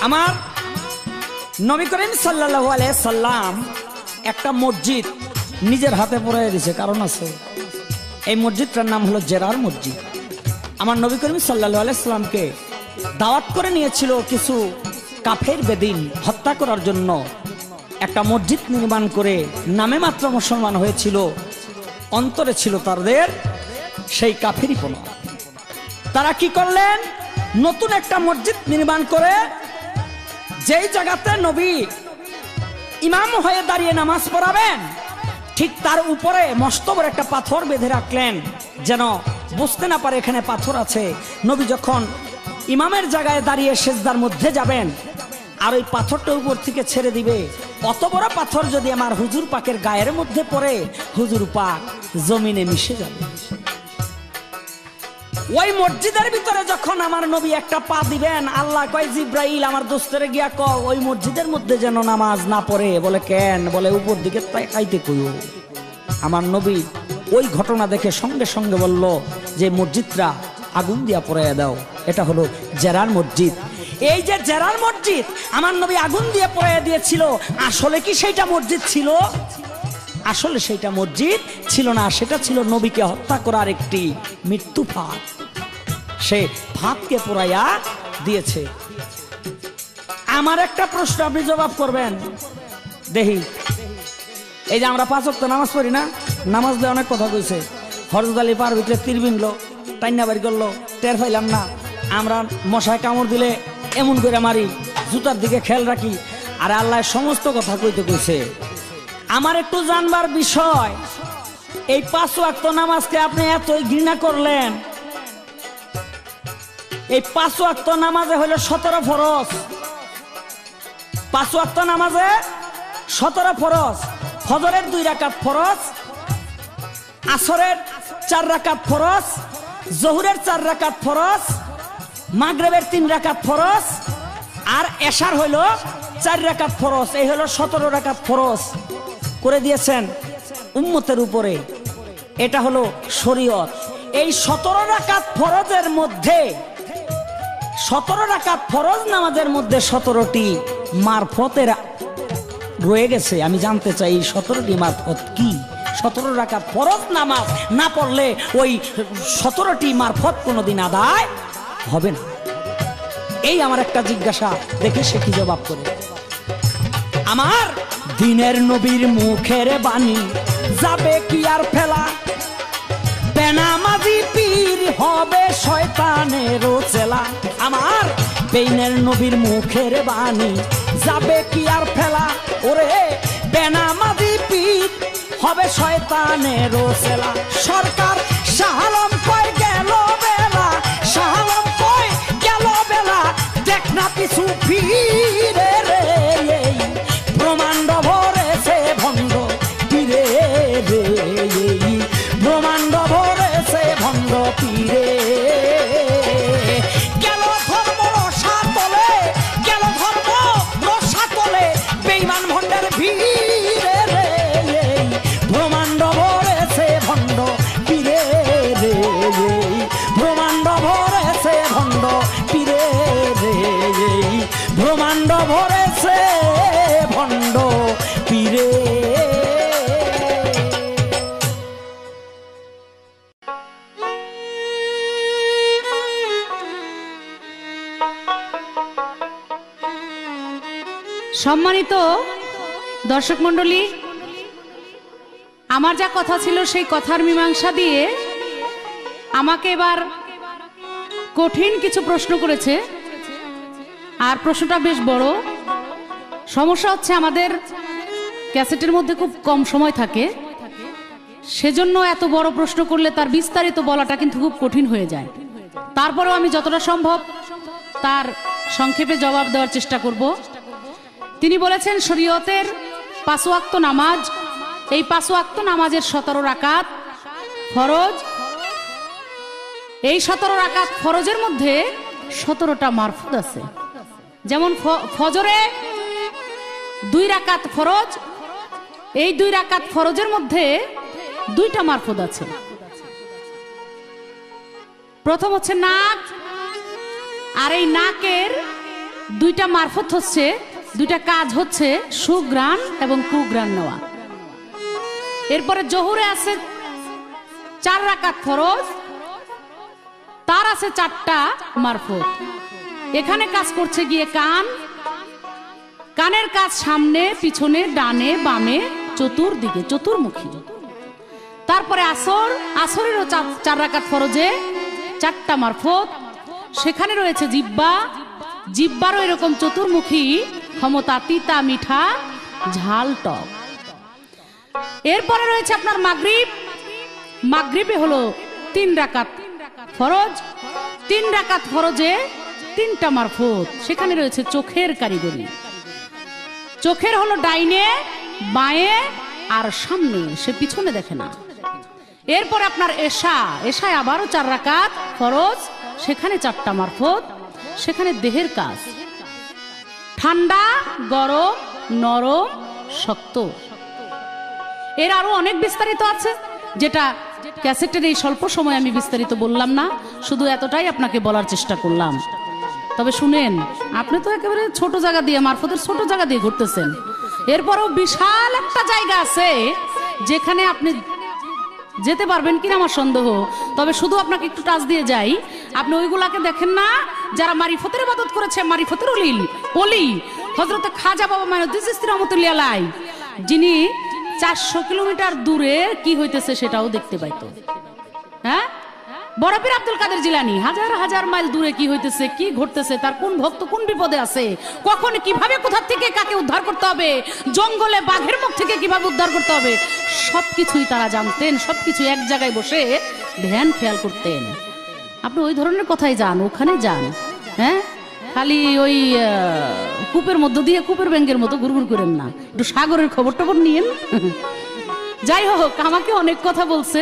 আমার নবী করিম সাল্লাল্লাহু আলাইহি সাল্লাম একটা মসজিদ নিজের হাতে পড়াই দিয়েছে, কারণ আছে। এই মসজিদটার নাম হলো জেরার মসজিদ। আমার নবী করিম সাল্লাল্লাহু আলাইহি সাল্লামকে দাওয়াত করে নিয়েছিল কিছু কাফের বেদিন হত্যা করার জন্য। একটা মসজিদ নির্মাণ করে নামে মাত্র মুসলমান হয়েছিল, অন্তরে ছিল তাদের সেই কাফেরিপনা। তারা কি করলেন? নতুন একটা মসজিদ নির্মাণ করে যেই জায়গাতে নবী ইমাম হয়ে দাঁড়িয়ে নামাজ পড়াবেন, ঠিক তার উপরে মস্ত বড় একটা পাথর বেঁধে রাখলেন, যেন বুঝতে না পারে এখানে পাথর আছে। নবী যখন ইমামের জায়গায় দাঁড়িয়ে সেজদার মধ্যে যাবেন, আর ওই পাথরটা উপর থেকে ছেড়ে দিবে, অত বড় পাথর যদি আমার হুজুর পাকের গায়ের মধ্যে পড়ে, হুজুর পাক জমিনে মিশে যাবে। ওই মসজিদের ভিতরে যখন আমার নবী একটা পা দিবেন, আল্লাহ কয় জিব্রাইল আমার দোস্তরে গিয়া কও ওই মসজিদের মধ্যে যেন নামাজ না পড়ে। বলে কেন? বলে উপর দিকে তাকাইতে কইও। আমার নবী ওই ঘটনা দেখে সঙ্গে সঙ্গে বলল যে মসজিদটা আগুন দিয়া পড়াইয়া দাও। এটা হলো জেরার মসজিদ। এই যে জেরার মসজিদ আমার নবী আগুন দিয়ে পড়াইয়া দিয়েছিল, আসলে কি সেইটা মসজিদ ছিল? আসলে সেইটা মসজিদ ছিল না, সেটা ছিল নবীকে হত্যা করার একটি মৃত্যু ফাঁদ। সে ফাঁদকে পোড়াইয়া দিয়েছে। আমার একটা প্রশ্ন আপনি জবাব করবেন। দেখি, এই যে আমরা 5 ওয়াক্ত নামাজ পড়ি না, নামাজ দিয়ে অনেক কথা কইছে। হযরত আলী পার ভিতরে তীর বিনলো, টাইনা বাড়ি করলো, টের পাইলাম না। আমরা মশায় কামড় দিলে এমন করে মারি, জুতার দিকে খেয়াল রাখি। আর আল্লাহ সমস্ত কথা কইতে কইছে। আমার একটু জানবার বিষয়, এই 5 ওয়াক্ত নামাজকে আপনি এতই ঘৃণা করলেন। এই 5 ওয়াক্ত নামাজে হলো 17 ফরজ। 5 ওয়াক্ত নামাজে 17 ফরজ। ফজরের 2 রাকাত ফরজ, আসরের 4 রাকাত ফরজ, জোহরের 4 রাকাত ফরজ, মাগরিবের 3 রাকাত ফরজ, আর এশার হইল 4 রাকাত ফরজ। এই হলো 17 রাকাত ফরজ করে দিয়েছেন উম্মতের উপরে। এটা হলো শরীয়ত। এই 17 রাকাত ফরজের মধ্যে, 17 রাকাত ফরজ নামাজের মধ্যে 17টি মারফতের রয়ে গেছে। আমি জানতে চাই 17টি মারফত কি? 17 রাকাত ফরজ নামাজ না পড়লে ওই 17টি মারফত কোনোদিন আদায় হবে না। এই আমার একটা জিজ্ঞাসা, দেখি সে কি জবাব করে। আমার দিনের নবীর মুখের বাণী যাবে কি আর ফেলা, বেনামাজি পীর হবে শয়তানেরও চেলা। আমার দিনের নবীর মুখের বাণী যাবে কি আর ফেলা, ওরে বেনামাজি পীর হবে শয়তানের সেলা। সরকার শাহ আলম কয় গেল বেলা, শাহ আলম কয় গেল বেলা, দেখ না পিছু ফিরে রে, এই ব্রহ্মাণ্ড ভরেছে ভণ্ড পীরে রে, এই ব্রহ্মাণ্ড ভরেছে ভণ্ড পীরে। গেল ধর্ম রসা তলে, গেল ধর্ম রসা তলে, বেঈমান ভণ্ডের ভিড়ে রে, এই ব্রহ্মাণ্ড ভরেছে ভণ্ড পীরে রে, এই ব্রহ্মাণ্ড ভরেছে ভণ্ড পীরে রে, এই ব্রহ্মাণ্ড ভরেছে ভণ্ড পীরে। সম্মানিত দর্শক মণ্ডলী, আমার যা কথা ছিল সেই কথার মীমাংসা দিয়ে আমাকে এবার কঠিন কিছু প্রশ্ন করেছে, আর প্রশ্নটা বেশ বড়। সমস্যা হচ্ছে আমাদের ক্যাসেটের মধ্যে খুব কম সময় থাকে, সেজন্য এত বড় প্রশ্ন করলে তার বিস্তারিত বলাটা কিন্তু খুব কঠিন হয়ে যায়। তারপরেও আমি যতটা সম্ভব তার সংক্ষেপে জবাব দেওয়ার চেষ্টা করব। তিনি বলেছেন শরীয়তের 5 ওয়াক্ত নামাজ, এই 5 ওয়াক্ত নামাজের 17 রাকাত ফরজ, এই 17 রাকাত ফরজের মধ্যে 17টা মারফুদ আছে। যেমন ফজরে 2 রাকাত ফরজ, এই 2 রাকাত ফরজের মধ্যে 2টা মারফুদ আছে। প্রথম হচ্ছে নাক, আর এই নাকের 2টা মারফত হচ্ছে, 2টা কাজ হচ্ছে সুগ্রাণ এবং কুগ্রাণ নেওয়া। এরপরে জোহরে আছে 4 রাকাত ফরজ, তার আছে 4টা মারফত। এখানে কাজ করছে গিয়ে কান, কানের কাজ সামনে পিছনে ডানে বামে চতুর্দিকে চতুর্মুখী। তারপরে আসর, আসরেরও 4 রাকাত ফরজে 4টা মারফত, সেখানে রয়েছে জিহ্বা, জিহ্বারও এরকম চতুর্মুখী ক্ষমতা, তিতা মিঠা ঝাল টক। এরপরে রয়েছে আপনার মাগরিব, মাগরিবে হলো 3 রাকাত ফরজ, 3 রাকাত ফরজে 3টা মারফত, সেখানে রয়েছে চোখের কারিগরি। চোখের হলো ডাইনে বাঁয়ে আর সামনে, সে পিছনে দেখে না। এরপরে আপনার এশা, এশায় আবারও 4 রাকাত ফরজ, সেখানে 4টা মারফত, সেখানে দেহের কাজ ঠান্ডা গরম নরম শক্ত। এর আরো অনেক বিস্তারিত আছে, যেটা ক্যাসেটের এই স্বল্প সময় আমি বিস্তারিত বললাম না, শুধু এতটাই আপনাকে বলার চেষ্টা করলাম। তবে শুনেন, আপনি তো একেবারে ছোট জায়গা দিয়ে, মারফতের ছোট জায়গা দিয়ে ঘুরতেছেন, এরপরও বিশাল একটা জায়গা আছে যেখানে আপনি যেতে পারবেন কিনা আমার সন্দেহ। তবে শুধু আপনাকে একটু টাচ দিয়ে যাই, আপনি ওইগুলাকে দেখেন না যারা মারিফতের ইবাদত করেছে, মারিফতের ওলি হযরত খাজা বাবা মাইনুদ্দিন চিশতি রাহমাতুল্লাহ আলাইহি, যিনি 400 কিলোমিটার দূরে কি হইতেছে সেটাও দেখতে পাইতো। হ্যাঁ, বড় পীর আব্দুল কাদের জিলানী হাজার হাজার মাইল দূরে কি হইতেছে, কি ঘটতেছে, তার কোন ভক্ত কোন বিপদে আছে, কখন কিভাবে কোথা থেকে কাকে উদ্ধার করতে হবে, জঙ্গলে বাঘের মুখ থেকে কিভাবে উদ্ধার করতে হবে, সবকিছুই তারা জানতেন। সবকিছু এক জায়গায় বসে ধ্যান খেয়াল করতেন। আপনি ওই ধরনের কথাই যান, ওখানে যান। হ্যাঁ, খালি ওই কূপের মধ্য দিয়ে কূপের ব্যাংকের মতো ঘুরঘুর করেন না, একটু সাগরের খবর টবর নিয়েন। যাই হোক, আমাকে অনেক কথা বলছে,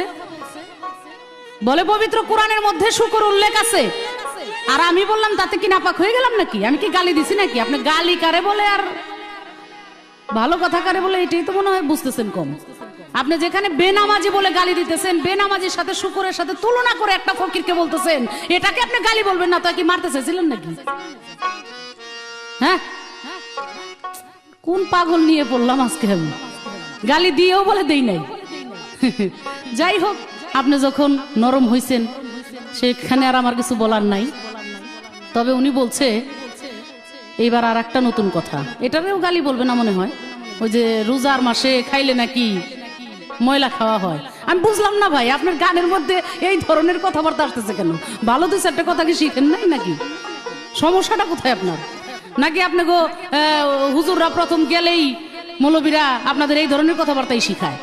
বলে পবিত্র কোরআনের মধ্যে শুকর উল্লেখ আছে, আর আমি বললাম তাতে কি নাপাক হয়ে গেলাম নাকি? আমি কি গালি দিছি নাকি? আপনি গালি কারে বলে আর ভালো কথা কারে বলে, এটাই তো মনে হয় বুঝতেছেন কম। আপনি যেখানে বেনামাজি বলে গালি দিতেছেন, বেনামাজির সাথে শুকরের সাথে তুলনা করে একটা ফকিরকে বলতেছেন, এটাকে আপনি গালি বলবেন না তো কি মারতে চাইছিলেন নাকি? হ্যাঁ, কোন পাগল নিয়ে পড়লাম আজকে আমি? গালি দিয়েও বলে দেই নাই। যাই হোক, আপনি যখন নরম হইছেন সেখানে আর আমার কিছু বলার নাই। তবে উনি বলছে এইবার আর একটা নতুন কথা, এটারেও গালি বলবে না মনে হয়, ওই যে রোজার মাসে খাইলে নাকি ময়লা খাওয়া হয়। আমি বুঝলাম না ভাই, আপনার গানের মধ্যে এই ধরনের কথাবার্তা আসতেছে কেন? ভালো 2-4টা কথা কি শিখেন নাই নাকি? সমস্যাটা কোথায় আপনার? নাকি আপনি গো হুজুররা প্রথম গেলেই মৌলবীরা আপনাদের এই ধরনের কথাবার্তাই শিখায়?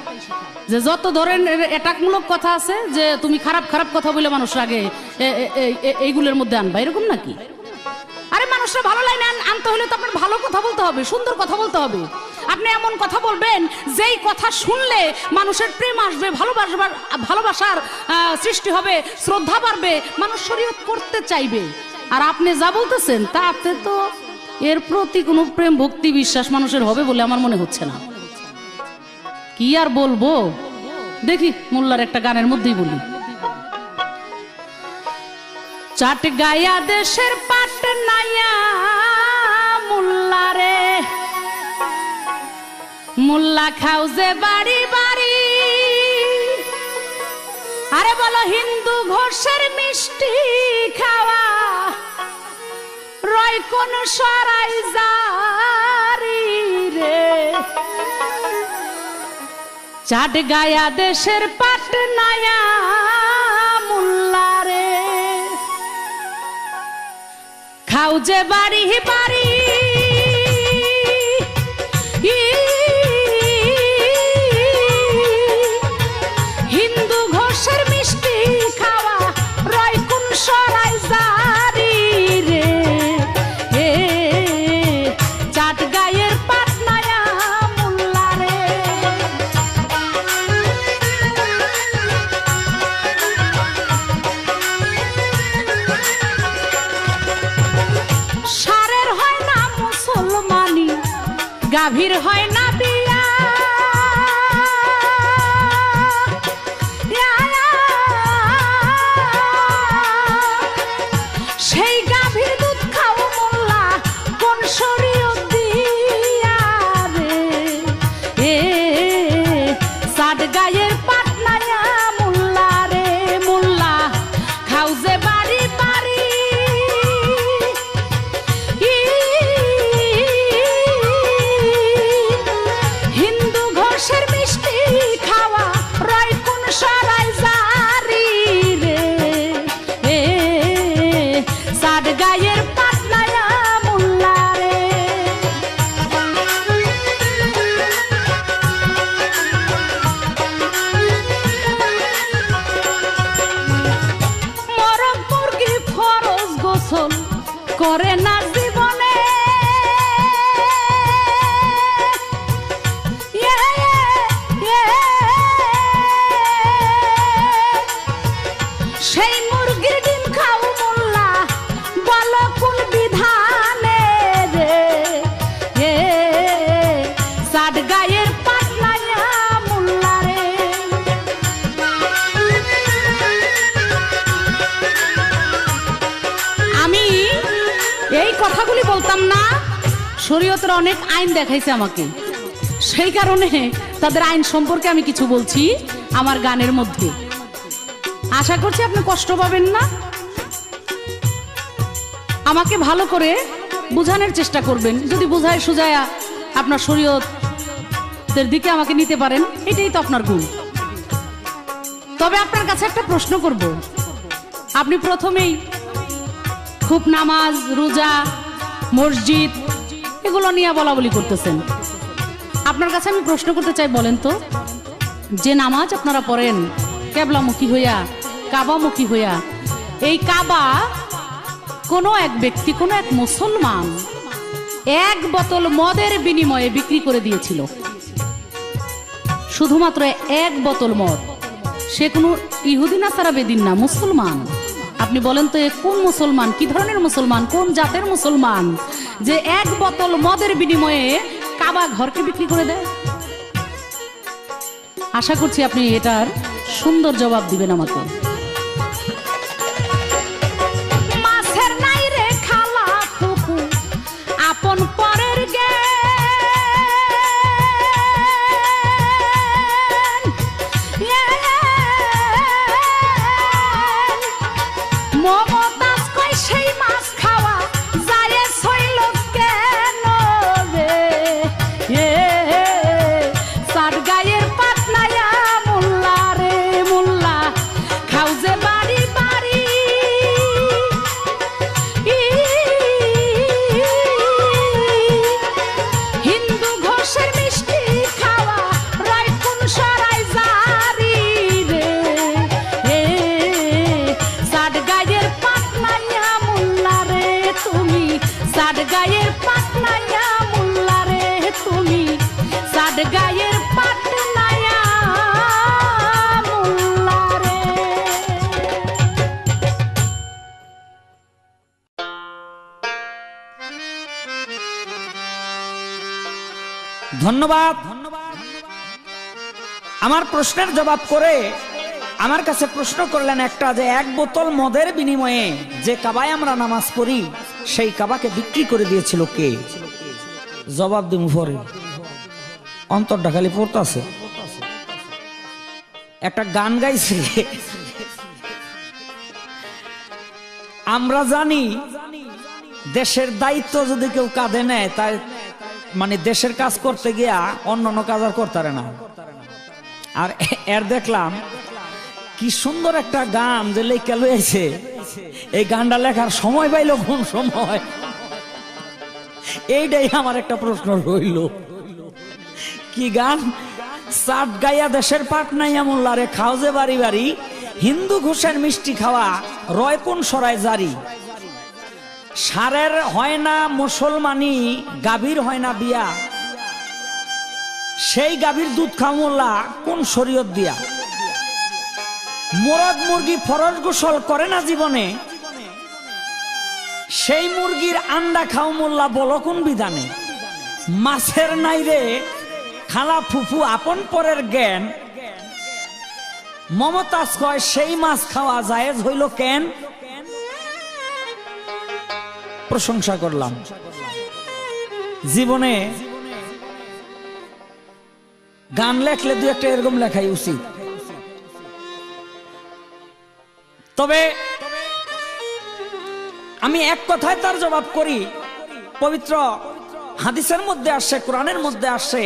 যে যত ধরনের অ্যাটাকমূলক কথা আছে যে তুমি খারাপ খারাপ কথা বলে মানুষ আগে এইগুলোর মধ্যে আনবা, এরকম নাকি? আরে মানুষরা ভালো লাইনে আনতে হলে তো আপনার ভালো কথা বলতে হবে, সুন্দর কথা বলতে হবে। আপনি এমন কথা বলবেন যেই কথা শুনলে মানুষের প্রেম আসবে, ভালোবাসার সৃষ্টি হবে, শ্রদ্ধা বাড়বে, মানুষ শরীয়ত করতে চাইবে। আর আপনি যা বলতেছেন তাতে তো এর প্রতি কোনো প্রেম ভক্তি বিশ্বাস মানুষের হবে বলে আমার মনে হচ্ছে না। কি আর বলবো, দেখি মোল্লার একটা গানের মধ্যেই বলি। চাট গায়া দেশের পাট নাইয়া মোল্লারে, মোল্লা খাও যে বাড়ি বাড়ি, আরে বলো হিন্দু ঘোষের মিষ্টি খাওয়া রয় কোন সরাই জারি রে। চাট গায়া দেশের পাট নায়া মোল্লারে, খাও যে বাড়ি বাড়ি, হিন্দু ঘোষের মিষ্টি খাওয়া রয় কোন সরাই জারি রে। এ চাট গায়ের পাট নায়া মোল্লারে। সারের হয় না মুসলমানি, গাভীর হয় না বিয়া, সেই গাভীর দুধ খাও মোল্লা কোন শরীয়ত দিয়া রে। এ সাত গায়ের পাট নায়া মোল্লা রে, মোল্লা খাও যে বাড়ি বাড়ি, হিন্দু ঘোষের মিষ্টি খাওয়া রয় কোন সরাই জারি রে। এ সাত গায়ের পাট নায়া মোল্লা রে। মরক মুরগি ফরজ গোসল করে না জীবনে, সেই মুরগির ডিম খাও মোল্লা বলো কোন বিধানে রে। এ সাত গায়ের পাট নায়া মোল্লা রে। আমি এই কথাগুলি বলতাম না, শরীয়তের অনেক আইন দেখাইছে আমাকে, সেই কারণে তাদের আইন সম্পর্কে আমি কিছু বলছি আমার গানের মধ্যে। আশা করছি আপনি কষ্ট পাবেন না, আমাকে ভালো করে বুঝানোর চেষ্টা করবেন। যদি বুঝায় সুজায়া আপনার শরীয়তের দিকে আমাকে নিতে পারেন, এটাই তো আপনার গুণ। তবে আপনার কাছে একটা প্রশ্ন করব। আপনি প্রথমেই খুব নামাজ রোজা মসজিদ এগুলো নিয়ে বলা বলি করতেছেন। আপনার কাছে আমি প্রশ্ন করতে চাই, বলেন তো, যে নামাজ আপনারা পড়েন কেবলামুখী হইয়া, কাবামুখী হইয়া, এই কাবা কোনো এক ব্যক্তি, কোনো এক মুসলমান এক বোতল মদের বিনিময়ে বিক্রি করে দিয়েছিল। শুধুমাত্র এক বোতল মদ। সে কোনো ইহুদি না সারা বেদিন না, মুসলমান। আপনি বলেন তো এ কোন মুসলমান, কি ধরনের মুসলমান, কোন জাতের মুসলমান যে এক বোতল মদের বিনিময়ে কাবা ঘরকে বিক্রি করে দেয়? আশা করছি আপনি এটার সুন্দর জবাব দিবেন আমাকে। মাছের নাই রে খালা ফুকু আপন পরের মমতাজ কই সেই মাছ খাওয়া যায় ছইল কেন রে। সাত গায়ের পাট নায়া মোল্লা রে, মোল্লা খাও ধন্যবাদ। আমার প্রশ্নের জবাব করে আমার কাছে প্রশ্ন করলেন একটা, যে এক বোতল মদের বিনিময়ে যে কাবায় আমরা নামাজ পড়ি সেই কাবাকে বিক্রি করে দিয়েছিল কে? জবাব দিম পরে, অন্তরটা খালি পড়তাছে। একটা গান গাইছে, আমরা জানি দেশের দায়িত্ব যদি কেউ কাঁধে নেয় তাই মানে দেশের কাজ করতে গিয়া অন্য কাজ আর করতে পারে না। আর এর দেখলাম কি সুন্দর একটা গান যে লেখা লইছে, এই গানটা লেখার সময় পাইলো কোন সময়? এইটাই আমার একটা প্রশ্ন রইল। কি গান? চাট গাইয়া দেশের পাট নাইয়া মোল্লারে খাও যে বাড়ি বাড়ি, হিন্দু ঘোষের মিষ্টি খাওয়া রয় কোন সরায় জারি, সারের হয় না মুসলমানি, গাভীর হয় না বিয়া, সেই গাভীর দুধ খাও মোল্লা কোন শরীয়ত দিয়া, মোরগ মুরগি ফরজ গোসল করে না জীবনে, সেই মুরগির আন্ডা খাও মোল্লা বলো কোন বিধানে, মাছের নাইরে খালা ফুফু আপন পরের জ্ঞান, মমতাজ কয় সেই মাছ খাওয়া জায়েজ হইল কেন? প্রশংসা করলাম। জীবনে গান লেখলে দু একটা এরকম লেখাই উচিত। তবে আমি এক কথায় তার জবাব করি, পবিত্র হাদিসের মধ্যে আসছে, কোরআনের মধ্যে আসছে,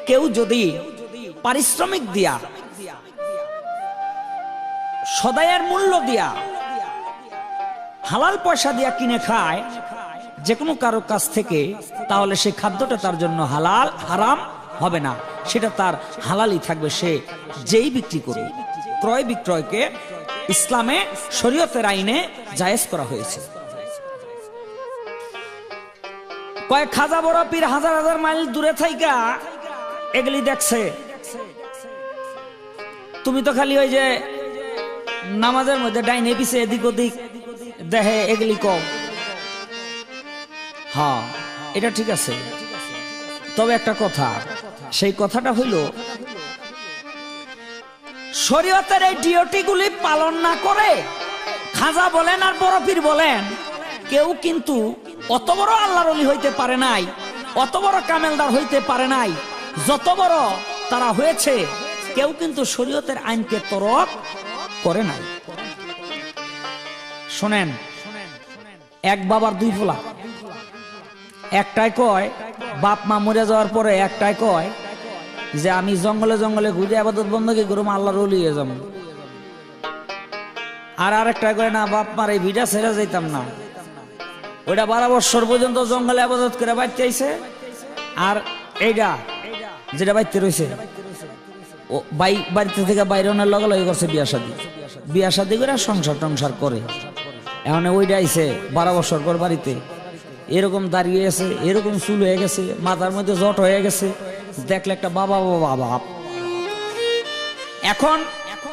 কেউ যদি পারিশ্রমিক দিয়া, সদাইয়ের মূল্য দিয়া, হালাল পয়সা দিয়া কিনে খায় যে কোনো কারো কাছ থেকে, তাহলে সেই খাদ্যটা তার জন্য হালাল, হারাম হবে না, সেটা তার হালালই থাকবে। সে যেই বিক্রি করুক, ক্রয় বিক্রয়কে ইসলামে শরীয়তের আইনে জায়েজ করা হয়েছে। কয়েক খাজা বড় পীর হাজার হাজার মাইল দূরে থাইকা এগুলি দেখছে। তুমি তো খালি ওই যে নামাজের মধ্যে ডাইনে পিছে এদিক ওদিক দেখে এগুলি কম। হ্যাঁ, এটা ঠিক আছে, তবে একটা কথা, সেই কথাটা হইল শরীয়তের এই ডিউটি গুলি পালন না করে খাজা বলেন আর বড় পীর বলেন, কেউ কিন্তু অত বড় আল্লাহর ওলি হইতে পারে নাই, অত বড় কামেলদার হইতে পারে নাই, যত বড় তারা হয়েছে, কেউ কিন্তু শরীয়তের আইনকে তরক করে নাই। শোনেন, এক বাবার দুই ফোলা, একটাই কয় বাপ মা মরে যাওয়ার পরে, একটাই কয় যে আমি জঙ্গলে জঙ্গলে ঘুরে আবাদত বন্ধকি করুম, আল্লাহর ওলি হয়ে যাবো। আর আরেকটা কয় না, বাপ মার এই ভিটা ছেড়ে যাইতাম না, ওইটা 12 বছর পর্যন্ত জঙ্গলে আবাদত করে বাড়তে আইছে, আর এইটা যেটা বাড়তে রয়েছে ও বাড়িতে থেকে বাইরে অনেক লগে লগে করছে বিয়া শাদী করে সংসার টংসার করে। এখন ওইটা আইছে 12 বছর পর বাড়িতে, এরকম দাঁড়িয়ে আছে, এরকম চুল হয়ে গেছে, মাথার মধ্যে জট হয়ে গেছে, দেখলে একটা বাবা বাবা বাপ। এখন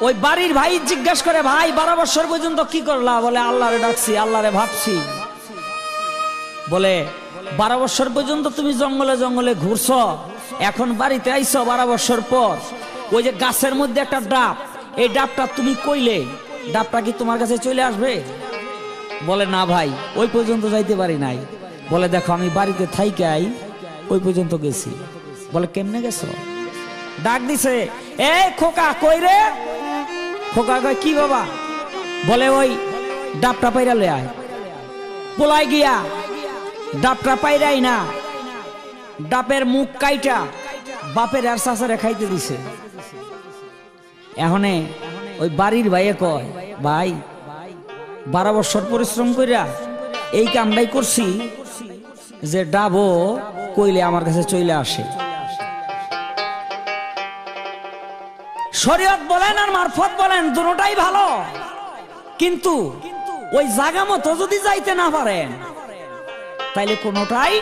ওই বাড়ির ভাই জিজ্ঞাসা করে, ভাই 12 বছর পর্যন্ত কি করলা? বলে আল্লাহরে ডাকছি, আল্লাহরে ভাবছি। বলে 12 বছর পর্যন্ত তুমি জঙ্গলে জঙ্গলে ঘুরছ, এখন বাড়িতে আইছো 12 বছর পর, ওই যে গাছের মধ্যে একটা ডাব, এই ডাবটা তুমি কইলে ডাবটা কি তোমার কাছে চলে আসবে? বলে না ভাই, ওই পর্যন্ত যাইতে পারি নাই। বলে দেখো আমি বাড়িতে থাইকাই ওই পর্যন্ত গেছি। বলে কেমনে গেছো? ডাক দিছে, এ খোকা কই রে? খোকা কয় কি বাবা? বলে ওই ডাবটা পাইরা লয়ে আয়। পোলাই গিয়া ডাবটা পাইরাই না, ডাবের মুখ কাইটা বাপের আর চাচারে খাইতে দিছে। এখনে ওই বাড়ির ভাইয়ে কয়, ভাই 12 বছর পরিশ্রম কইরা এই কামটাই করছি যে ডাবও কইলে আমার কাছে চলে আসে। শরীয়ত বলেন আর মারফত বলেন দুটোটাই ভালো, কিন্তু ওই জায়গা মতো যদি যাইতে না পারেন তাইলে কোনোটাই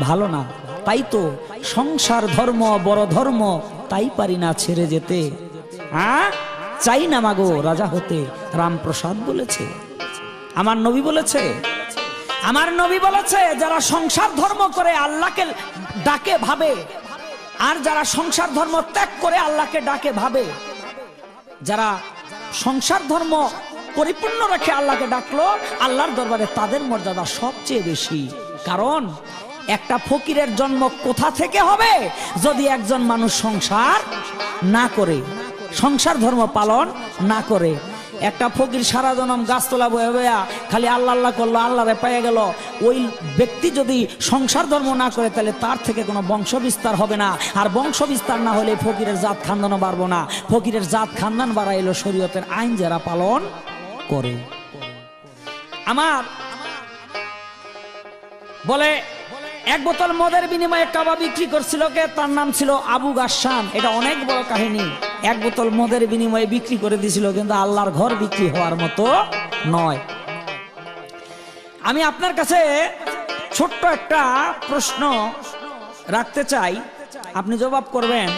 ভালো না। তাই তো সংসার ধর্ম বড় ধর্ম, তাই পারি না ছেড়ে যেতে, হ্যাঁ চাই না মাগো রাজা হতে, রামপ্রসাদ বলেছে। আমার নবী বলেছে, আমার নবী বলেছে, যারা সংসার ধর্ম করে আল্লাহকে ডাকে ভাবে, আর যারা সংসার ধর্ম ত্যাগ করে আল্লাহকে ডাকে ভাবে, যারা সংসার ধর্ম পরিপূর্ণ রেখে আল্লাহকে ডাকলো, আল্লাহর দরবারে তাদের মর্যাদা সবচেয়ে বেশি। কারণ একটা ফকিরের জন্ম কোথা থেকে হবে? যদি একজন মানুষ সংসার না করে, সংসার ধর্ম পালন না করে। একটা ফকির সারা জনম গাছতলা বয়ে বয়া খালি আল্লাহ আল্লাহ করলো, আল্লাহরে পেয়ে গেল, ওই ব্যক্তি যদি সংসার ধর্ম না করে তাহলে তার থেকে কোনো বংশ বিস্তার হবে না। আর বংশ বিস্তার না হলে ফকিরের জাত খানদানও বাড়বো না। ফকিরের জাত খানদান বাড়াইলো শরীয়তের আইন যারা পালন করে। আমার বলে এক বোতল মদের বিনিময়ে কাবা বিক্রি করছিল কে? তার নাম ছিল আবু গাসসান। এটা অনেক বড় কাহিনী। এক বোতল মদের বিনিময়ে বিক্রি করে দিয়েছিল, কিন্তু আল্লাহর ঘর বিক্রি হওয়ার মতো নয়। আমি আপনার কাছে ছোট্ট একটা প্রশ্ন রাখতে চাই, আপনি জবাব করবেন।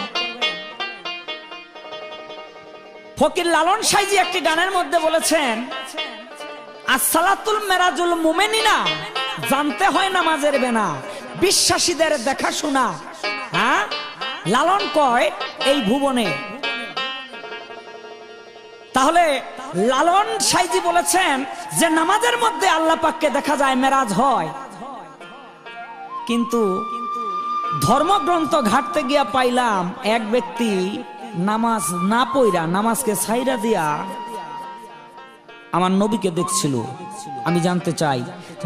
ফকির লালন সাইজি একটি গানের মধ্যে বলেছেন, আসসালাতুল মেরাজুল মুমিনিনা, জানতে হয় নামাজের বেনা, বিশ্বাসীদের দেখাশোনা। হ্যাঁ, লালন কয় এই ভুবনে। তাহলে লালন সাইজি বলেছেন যে নামাজের মধ্যে আল্লাহ পাককে দেখা যায়, মেরাজ হয়। কিন্তু ধর্মগ্রন্থ ঘাটতে গিয়া পাইলাম এক ব্যক্তি নামাজ না পইরা, নামাজকে ছাইরা দিয়া আমার নবীকে দেখছিল। আমি জানতে চাই,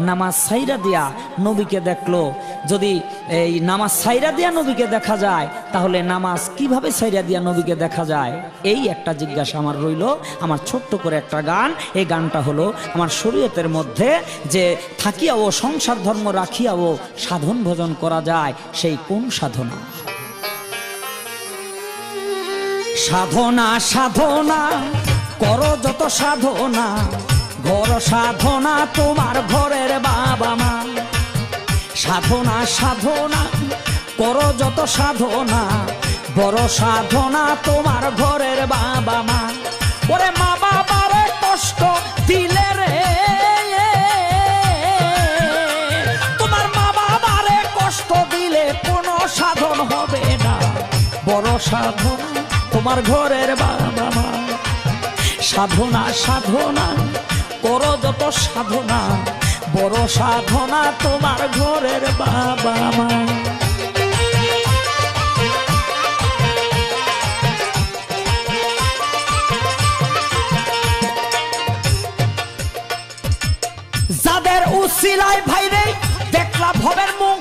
নামাজ ছাইরা দিয়া নবীকে দেখলো, যদি এই নামাজ ছাইরা দিয়া নবীকে দেখা যায়, তাহলে নামাজ কিভাবে ছাইরা দিয়া নবীকে দেখা যায়? এই একটা জিজ্ঞাসা আমার রইল। আমার ছোট্ট করে একটা গান, এই গানটা হলো আমার শরীয়তের মধ্যে যে থাকিয়াও সংসার ধর্ম রাখিয়াও সাধন ভজন করা যায়, সেই কোন সাধনা? সাধনা সাধনা করো যত সাধনা, ঘর সাধনা তোমার ঘরের বাবা মা। সাধনা সাধনা করো যত সাধনা, বড় সাধনা তোমার ঘরের বাবা মা। ওরে মা বাবারে কষ্ট দিলে রে, তোমার মা বাবারে কষ্ট দিলে কোনো সাধন হবে না। বড় সাধনা তোমার ঘরের বাবা মা। সাধনা সাধনা করো যত সাধনা, বড় সাধনা তোমার ঘরের বাবা মা। যাদের উসিলায় ভাইরে দেখলা ভবের মুখ,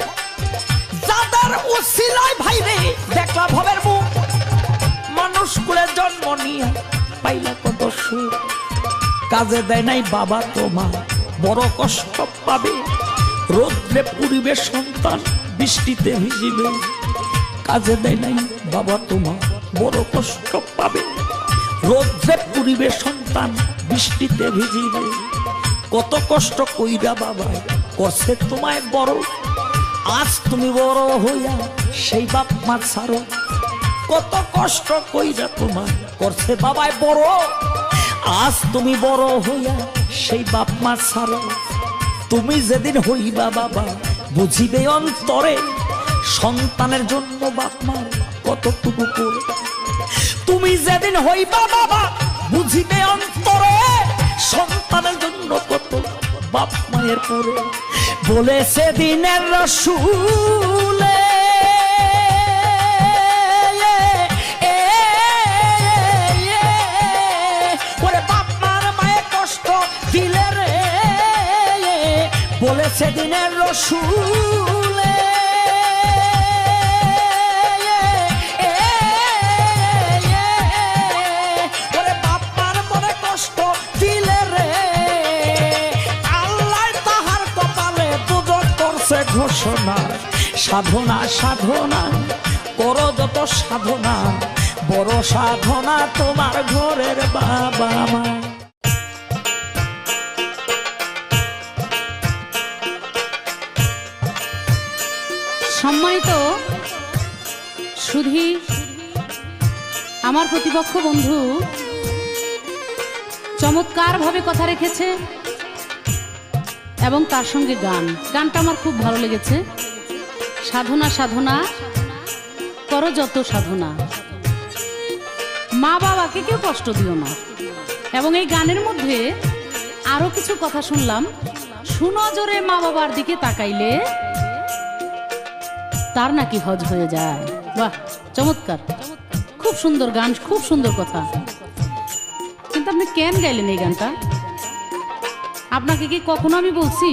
যাদের উসিলায় ভাইরে দেখলা ভবের মুখ, মানুষ কুলে জন্ম নিয়ে পাইলা কত সুখ। কাজে দেয় নাই বাবা তোমার, বড় কষ্ট পাবে। রোদ্রে পুরিবে সন্তান, বৃষ্টিতে ভিজিবে। কাজে দেয় নাই বাবা তোমার, বড় কষ্ট পাবে। রোদ্রে পুরিবে সন্তান, বৃষ্টিতে ভিজিবে। কত কষ্ট কইরা বাবা করছে তোমায় বড়, আজ তুমি বড় হইয়া সেই বাপ মা ছাড়ো। কত কষ্ট কইরা তোমার করছে বাবায় বড়, আজ তুমি বড় হইয়া সেই বাপ মা ছাড়ো। তুমি যেদিন হইবা বাবা বুঝিবে অন্তরে, সন্তানের জন্য বাপ মা কতটুকু করে। তুমি যেদিন হইবা বাবা বুঝিবে অন্তরে, সন্তানের জন্য কত বাপ মায়ের পরে। বলেছে দিনের রসুলে, বলেছে দিনের রসুলে, ওরে বাপ্পার মনে কষ্ট দিলে রে, আল্লাহ তাহার কপালে দুদক করছে ঘোষণা। সাধনা সাধনা করো যত সাধনা, বড় সাধনা তোমার ঘরের বাবা মা। সম্মানিত সুধী, আমার প্রতিপক্ষ বন্ধু চমৎকারভাবে কথা রেখেছে এবং তার সঙ্গে গানটা আমার খুব ভালো লেগেছে। সাধনা সাধনা করো যত সাধনা, মা বাবাকে কেউ কষ্ট দিও না। এবং এই গানের মধ্যে আরো কিছু কথা শুনলাম, সুনজরে মা বাবার দিকে তাকাইলে তার নাকি হজ হয়ে যায়। বাহ, চমৎকার, খুব সুন্দর গান, খুব সুন্দর কথা। কিন্তু আপনি কেন গাইলেন এই গানটা? আপনাকে কি কখনো আমি বলছি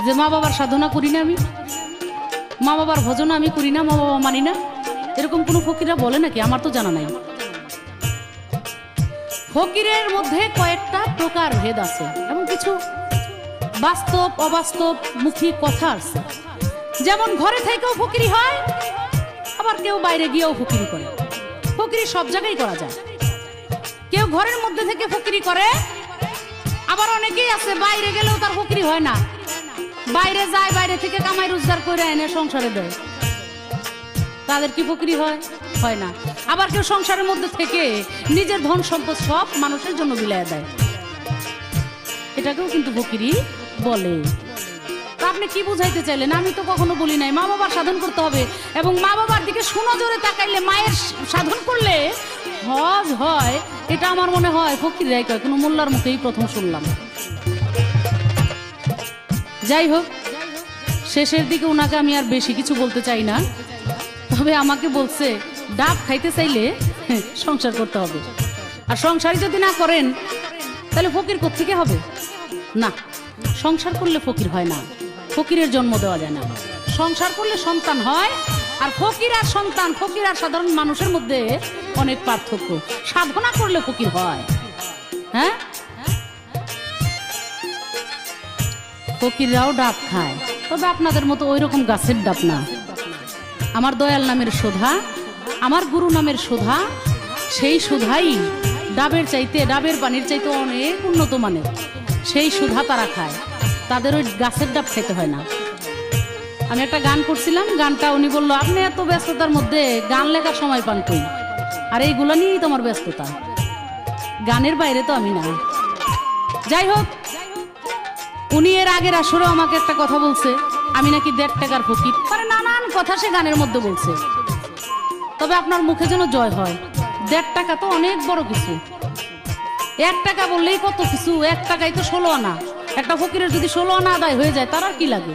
যে মা বাবার সাধনা করি না, আমি মা বাবার ভজন আমি করি না, মা বাবা মানি না? এরকম কোনো ফকিরা বলে নাকি? আমার তো জানা নাই। ফকিরের মধ্যে কয়েকটা প্রকার ভেদ আছে এবং কিছু বাস্তব অবাস্তব মুখী কথা আছে। যেমন ঘরে থেকেও ফকিরি হয়, আবার কেউ বাইরে গিয়েও ফকিরি করে। ফকিরি সব জায়গায় করা যায়। কেউ ঘরের মধ্যে থেকে ফকিরি করে, আবার অনেকেই আছে বাইরে গেলেও তার ফকিরি হয় না, বাইরে যায়, বাইরে থেকে কামাই রোজগার করে এনে সংসারে দেয়, তাদের কি ফকিরি হয়? হয় না। আবার কেউ সংসারের মধ্যে থেকে নিজের ধন সম্পদ সব মানুষের জন্য বিলায় দেয়, এটাকেও কিন্তু ফকিরি বলে। আপনি কি বুঝাইতে চাইলেন? আমি তো কখনো বলি নাই মা বাবার সাধন করতে হবে এবং মা বাবার দিকে সুনজরে তাকাইলে, মায়ের সাধন করলে হজ হয়, এটা আমার মনে হয় ফকিররাই কয়, কোনো মোল্লার মুখেই প্রথম শুনলাম। যাই হোক, শেষের দিকে ওনাকে আমি আর বেশি কিছু বলতে চাই না, তবে আমাকে বলছে ডাব খাইতে চাইলে সংসার করতে হবে, আর সংসারই যদি না করেন তাহলে ফকির কোত্থেকে হবে? না, সংসার করলে ফকির হয় না, ফকিরের জন্ম দেওয়া যায় না। সংসার করলে সন্তান হয়, আর ফকির আর সন্তান, ফকির আর সাধারণ মানুষের মধ্যে অনেক পার্থক্য। সাধনা করলে ফকির হয়। হ্যাঁ, ফকিররাও ডাব খায়, তবে আপনাদের মতো ওই রকম গাছের ডাব না। আমার দয়াল নামের সুধা, আমার গুরু নামের সুধা, সেই সুধাই ডাবের চাইতে, ডাবের পানির চাইতে অনেক উন্নত মানের। সেই সুধা তারা খায়, তাদের ওই গাছের ডাব খেতে হয় না। আমি একটা গান করছিলাম, গানটা উনি বললো আপনি এত ব্যস্ততার মধ্যে গান লেখার সময় পান কই? আর এইগুলো নিয়েই তোমার ব্যস্ততা, গানের বাইরে তো আমি না। যাই হোক, উনি এর আগের আসরেও আমাকে একটা কথা বলছে, আমি নাকি 1.5 টাকার ফকির, মানে নানান কথা সে গানের মধ্যে বলছে। তবে আপনার মুখে যেন জয় হয়, 1.5 টাকা তো অনেক বড় কিছু। 1 টাকা বললেই কত কিছু, 1 টাকাই তো 16 আনা। একটা ফকিরের যদি 16 আনা আদায় হয়ে যায়, তার আর কি লাগে?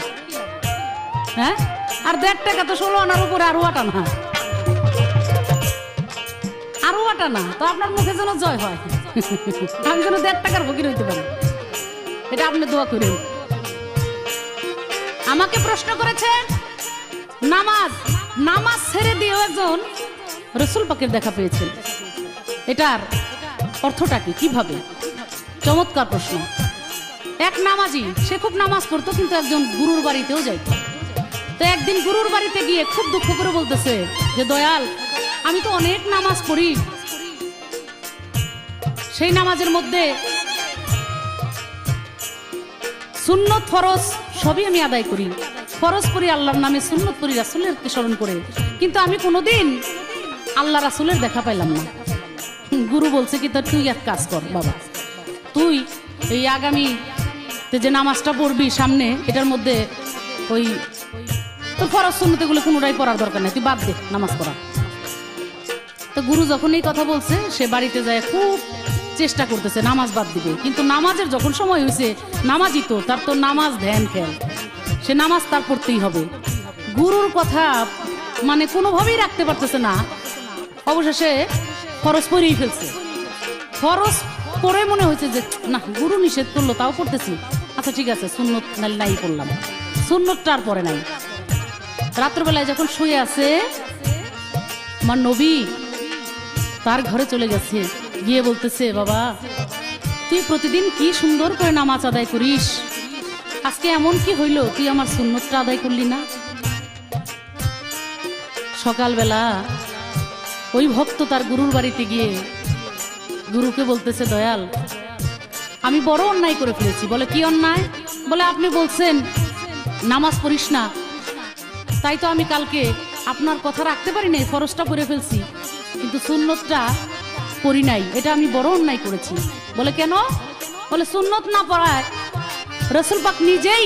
হ্যাঁ, আর 1.5 টাকা তো 16 আনার উপরে আরো আটা না, আরো আটা না। তো আপনার মুখে যেন জয় হয়, আমি যেন 1.5 টাকার ফকির হইতে পারি, এটা আপনি দোয়া করেন। আমাকে প্রশ্ন করেছে নামাজ, নামাজ ছেড়ে দিয়েও একজন রসুল পাকের দেখা পেয়েছেন, এটার অর্থটা কি, কিভাবে? চমৎকার প্রশ্ন। এক নামাজি, সে খুব নামাজ পড়তো, কিন্তু একজন গুরুর বাড়িতেও যাইত। তো একদিন গুরুর বাড়িতে গিয়ে খুব দুঃখ করে বলতেছে যে দয়াল, আমি তো অনেক নামাজ পড়ি, সেই নামাজের মধ্যে সুন্নত ফরজ সবই আমি আদায় করি, ফরজ করি আল্লাহর নামে, সুন্নত করি রাসূলের স্মরণ করে, কিন্তু আমি কোনোদিন আল্লাহ রাসূলের দেখা পাইলাম না। গুরু বলছে কি, তা তুই এক কাজ কর বাবা, তুই এই আগামী যে নামাজটা পড়বি সামনে, এটার মধ্যে ওই তোর ফরজ সুন্নত এগুলো কোনোটাই পড়ার দরকার নেই, তুই বাদ দে নামাজ পড়া। তো গুরু যখন এই কথা বলছে, সে বাড়িতে যায় খুব চেষ্টা করতেছে নামাজ বাদ দিবে, কিন্তু নামাজের যখন সময় হয়েছে, নামাজই তো, তার তো নামাজ ধ্যান খেয়াল, সে নামাজ তার পড়তেই হবে। গুরুর কথা মানে কোনোভাবেই রাখতে পারতেছে না, অবশেষে ফরজ পড়েই ফেলছে। ফরজ পড়ে মনে হয়েছে যে না, গুরু নিষেধ করলো তাও করতেছি, আচ্ছা ঠিক আছে সুন্নত নাই পড়লাম, সুন্নতটা আর পড়ে নাই। রাত্রবেলায় যখন শুয়ে আছে, আমার নবী তার ঘরে চলে গেছে, গিয়ে বলতেছে বাবা, তুই প্রতিদিন কি সুন্দর করে নামাজ আদায় করিস, আজকে এমন কি হইল তুই আমার সুন্নতটা আদায় করলি না? সকালবেলা ওই ভক্ত তার গুরুর বাড়িতে গিয়ে গুরুকে বলতেছে দয়াল, আমি বড় অন্যায় করে ফেলেছি। বলে কি অন্যায়? বলে আপনি বলছেন নামাজ পড়িস না, তাই তো আমি কালকে আপনার কথা রাখতে পারি নাই, ফরজটা পড়ে ফেলছি, কিন্তু সুন্নতটা পড়ি নাই, এটা আমি বড় অন্যায় করেছি। বলে কেন? বলে সুন্নত না পড়ায় রাসূল পাক নিজেই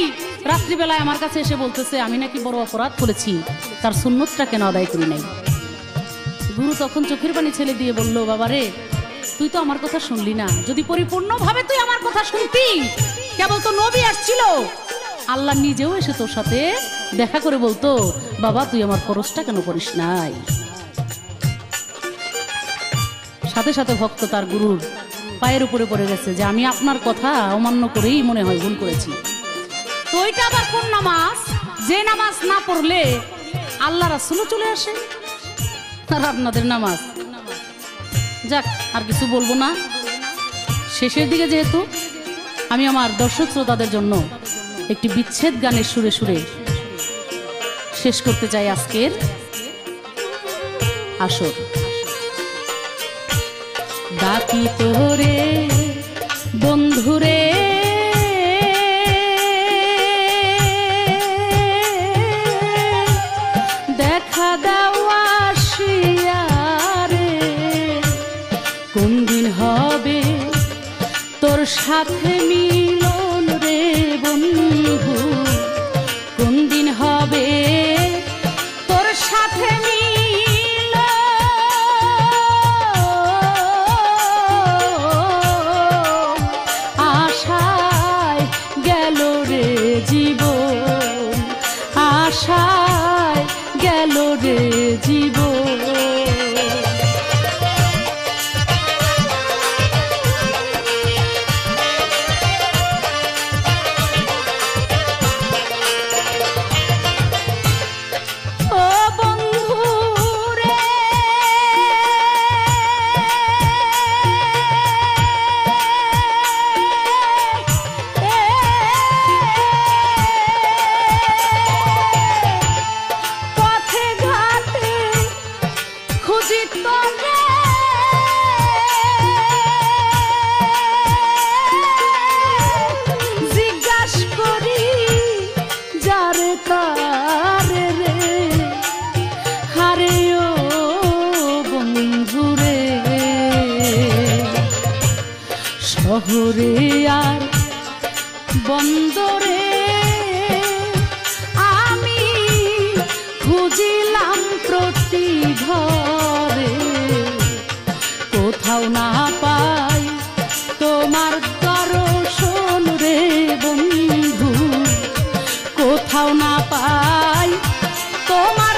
রাত্রিবেলায় আমার কাছে এসে বলতেছে আমি নাকি বড় অপরাধ করেছি, তার সুন্নতটা কেন আদায় করি নাই। গুরু তখন চোখের পানি ছেলে দিয়ে বলল, বাবারে তুই তো আমার কথা শুনলি না, যদি পরিপূর্ণভাবে তুই আমার কথা শুনতি, কেবল তো নবী আসছিল, আল্লাহ নিজেও এসে তোর সাথে দেখা করে বলতো, বাবা তুই আমার ফরজটা কেন করিস নাই। সাথে সাথে ভক্ত তার গুরুর পায়ের উপরে পড়ে গেছে যে আমি আপনার কথা অমান্য করেই মনে হয় ভুল করেছি। তো ওইটা আবার কোন নামাজ, যে নামাজ না পড়লে আল্লাহ রাসূলও চলে আসে, আর আপনাদের নামাজ। যাক, আর কিছু বলবো না, শেষের দিকে যেহেতু আমি আমার দর্শক শ্রোতাদের জন্য একটি বিচ্ছেদ গানের সুরে সুরে শেষ করতে চাই আজকের আসর। ডাকি তোরে বন্ধুরে, দেখা দেওয়া আসিয়ারে, কোন দিন হবে তোর সাথে মিলন রে বন্ধু, কোন দিন হবে তোর সাথে মিলন, আশায় গেল রে জীবন, আশায় গেল রে জীবন। শহরে আর বন্দরে আমি খুঁজিলাম প্রতি ঘরে, কোথাও না পাই তোমার দর্শন রে বন্ধু, কোথাও না পাই তোমার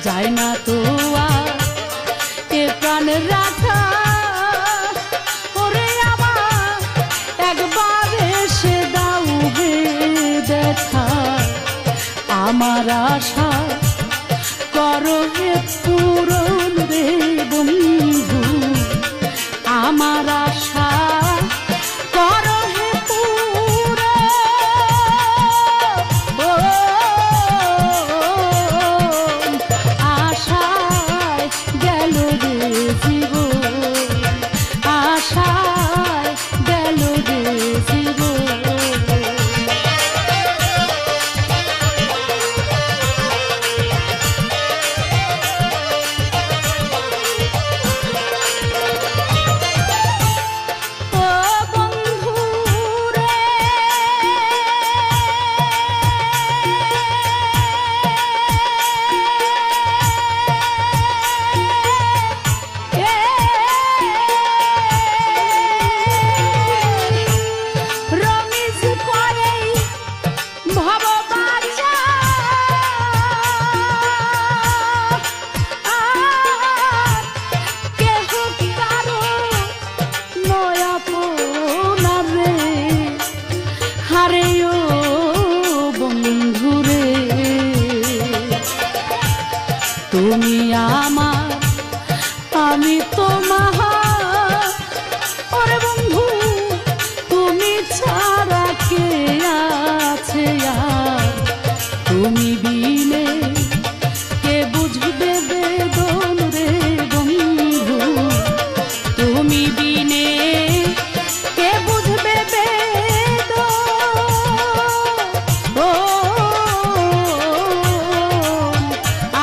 যায় না তো আর এ প্রাণ রাখা, ওরে আমার একবার এসে দাও হে দেখা, আমার আশা করো হে পূরণ রে বন্ধু, আমার আশা করো হে পূরণ। আশায় গেল রে জীবন, আশায় গেল রে জীবন। তুমি বিনে কে বুঝবে বেদন রে বন্ধু, তুমি বিনে কে বুঝবে বেদন। ও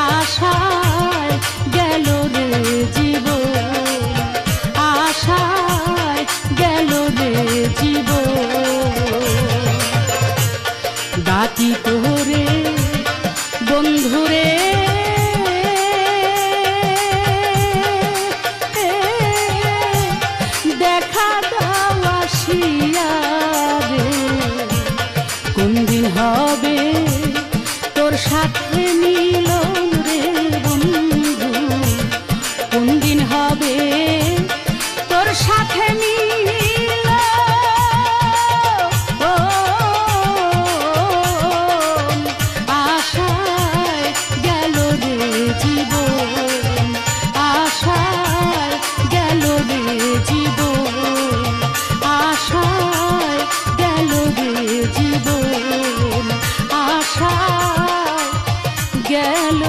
আশায় গেল রে জীবন, আশায় গেল রে জীবন। ডাকি তোরে বন্ধুরে, দেখা দাও আসিয়া রে, কোন দিন হবে তোর সাথে মিলন রে বন্ধু, কোন দিন হবে তোর সাথে মিলন। ও আশায় গেল রে জীবন, আশায় গেল রে জীবন, আশায় গেল রে জীবন, আশায় গেল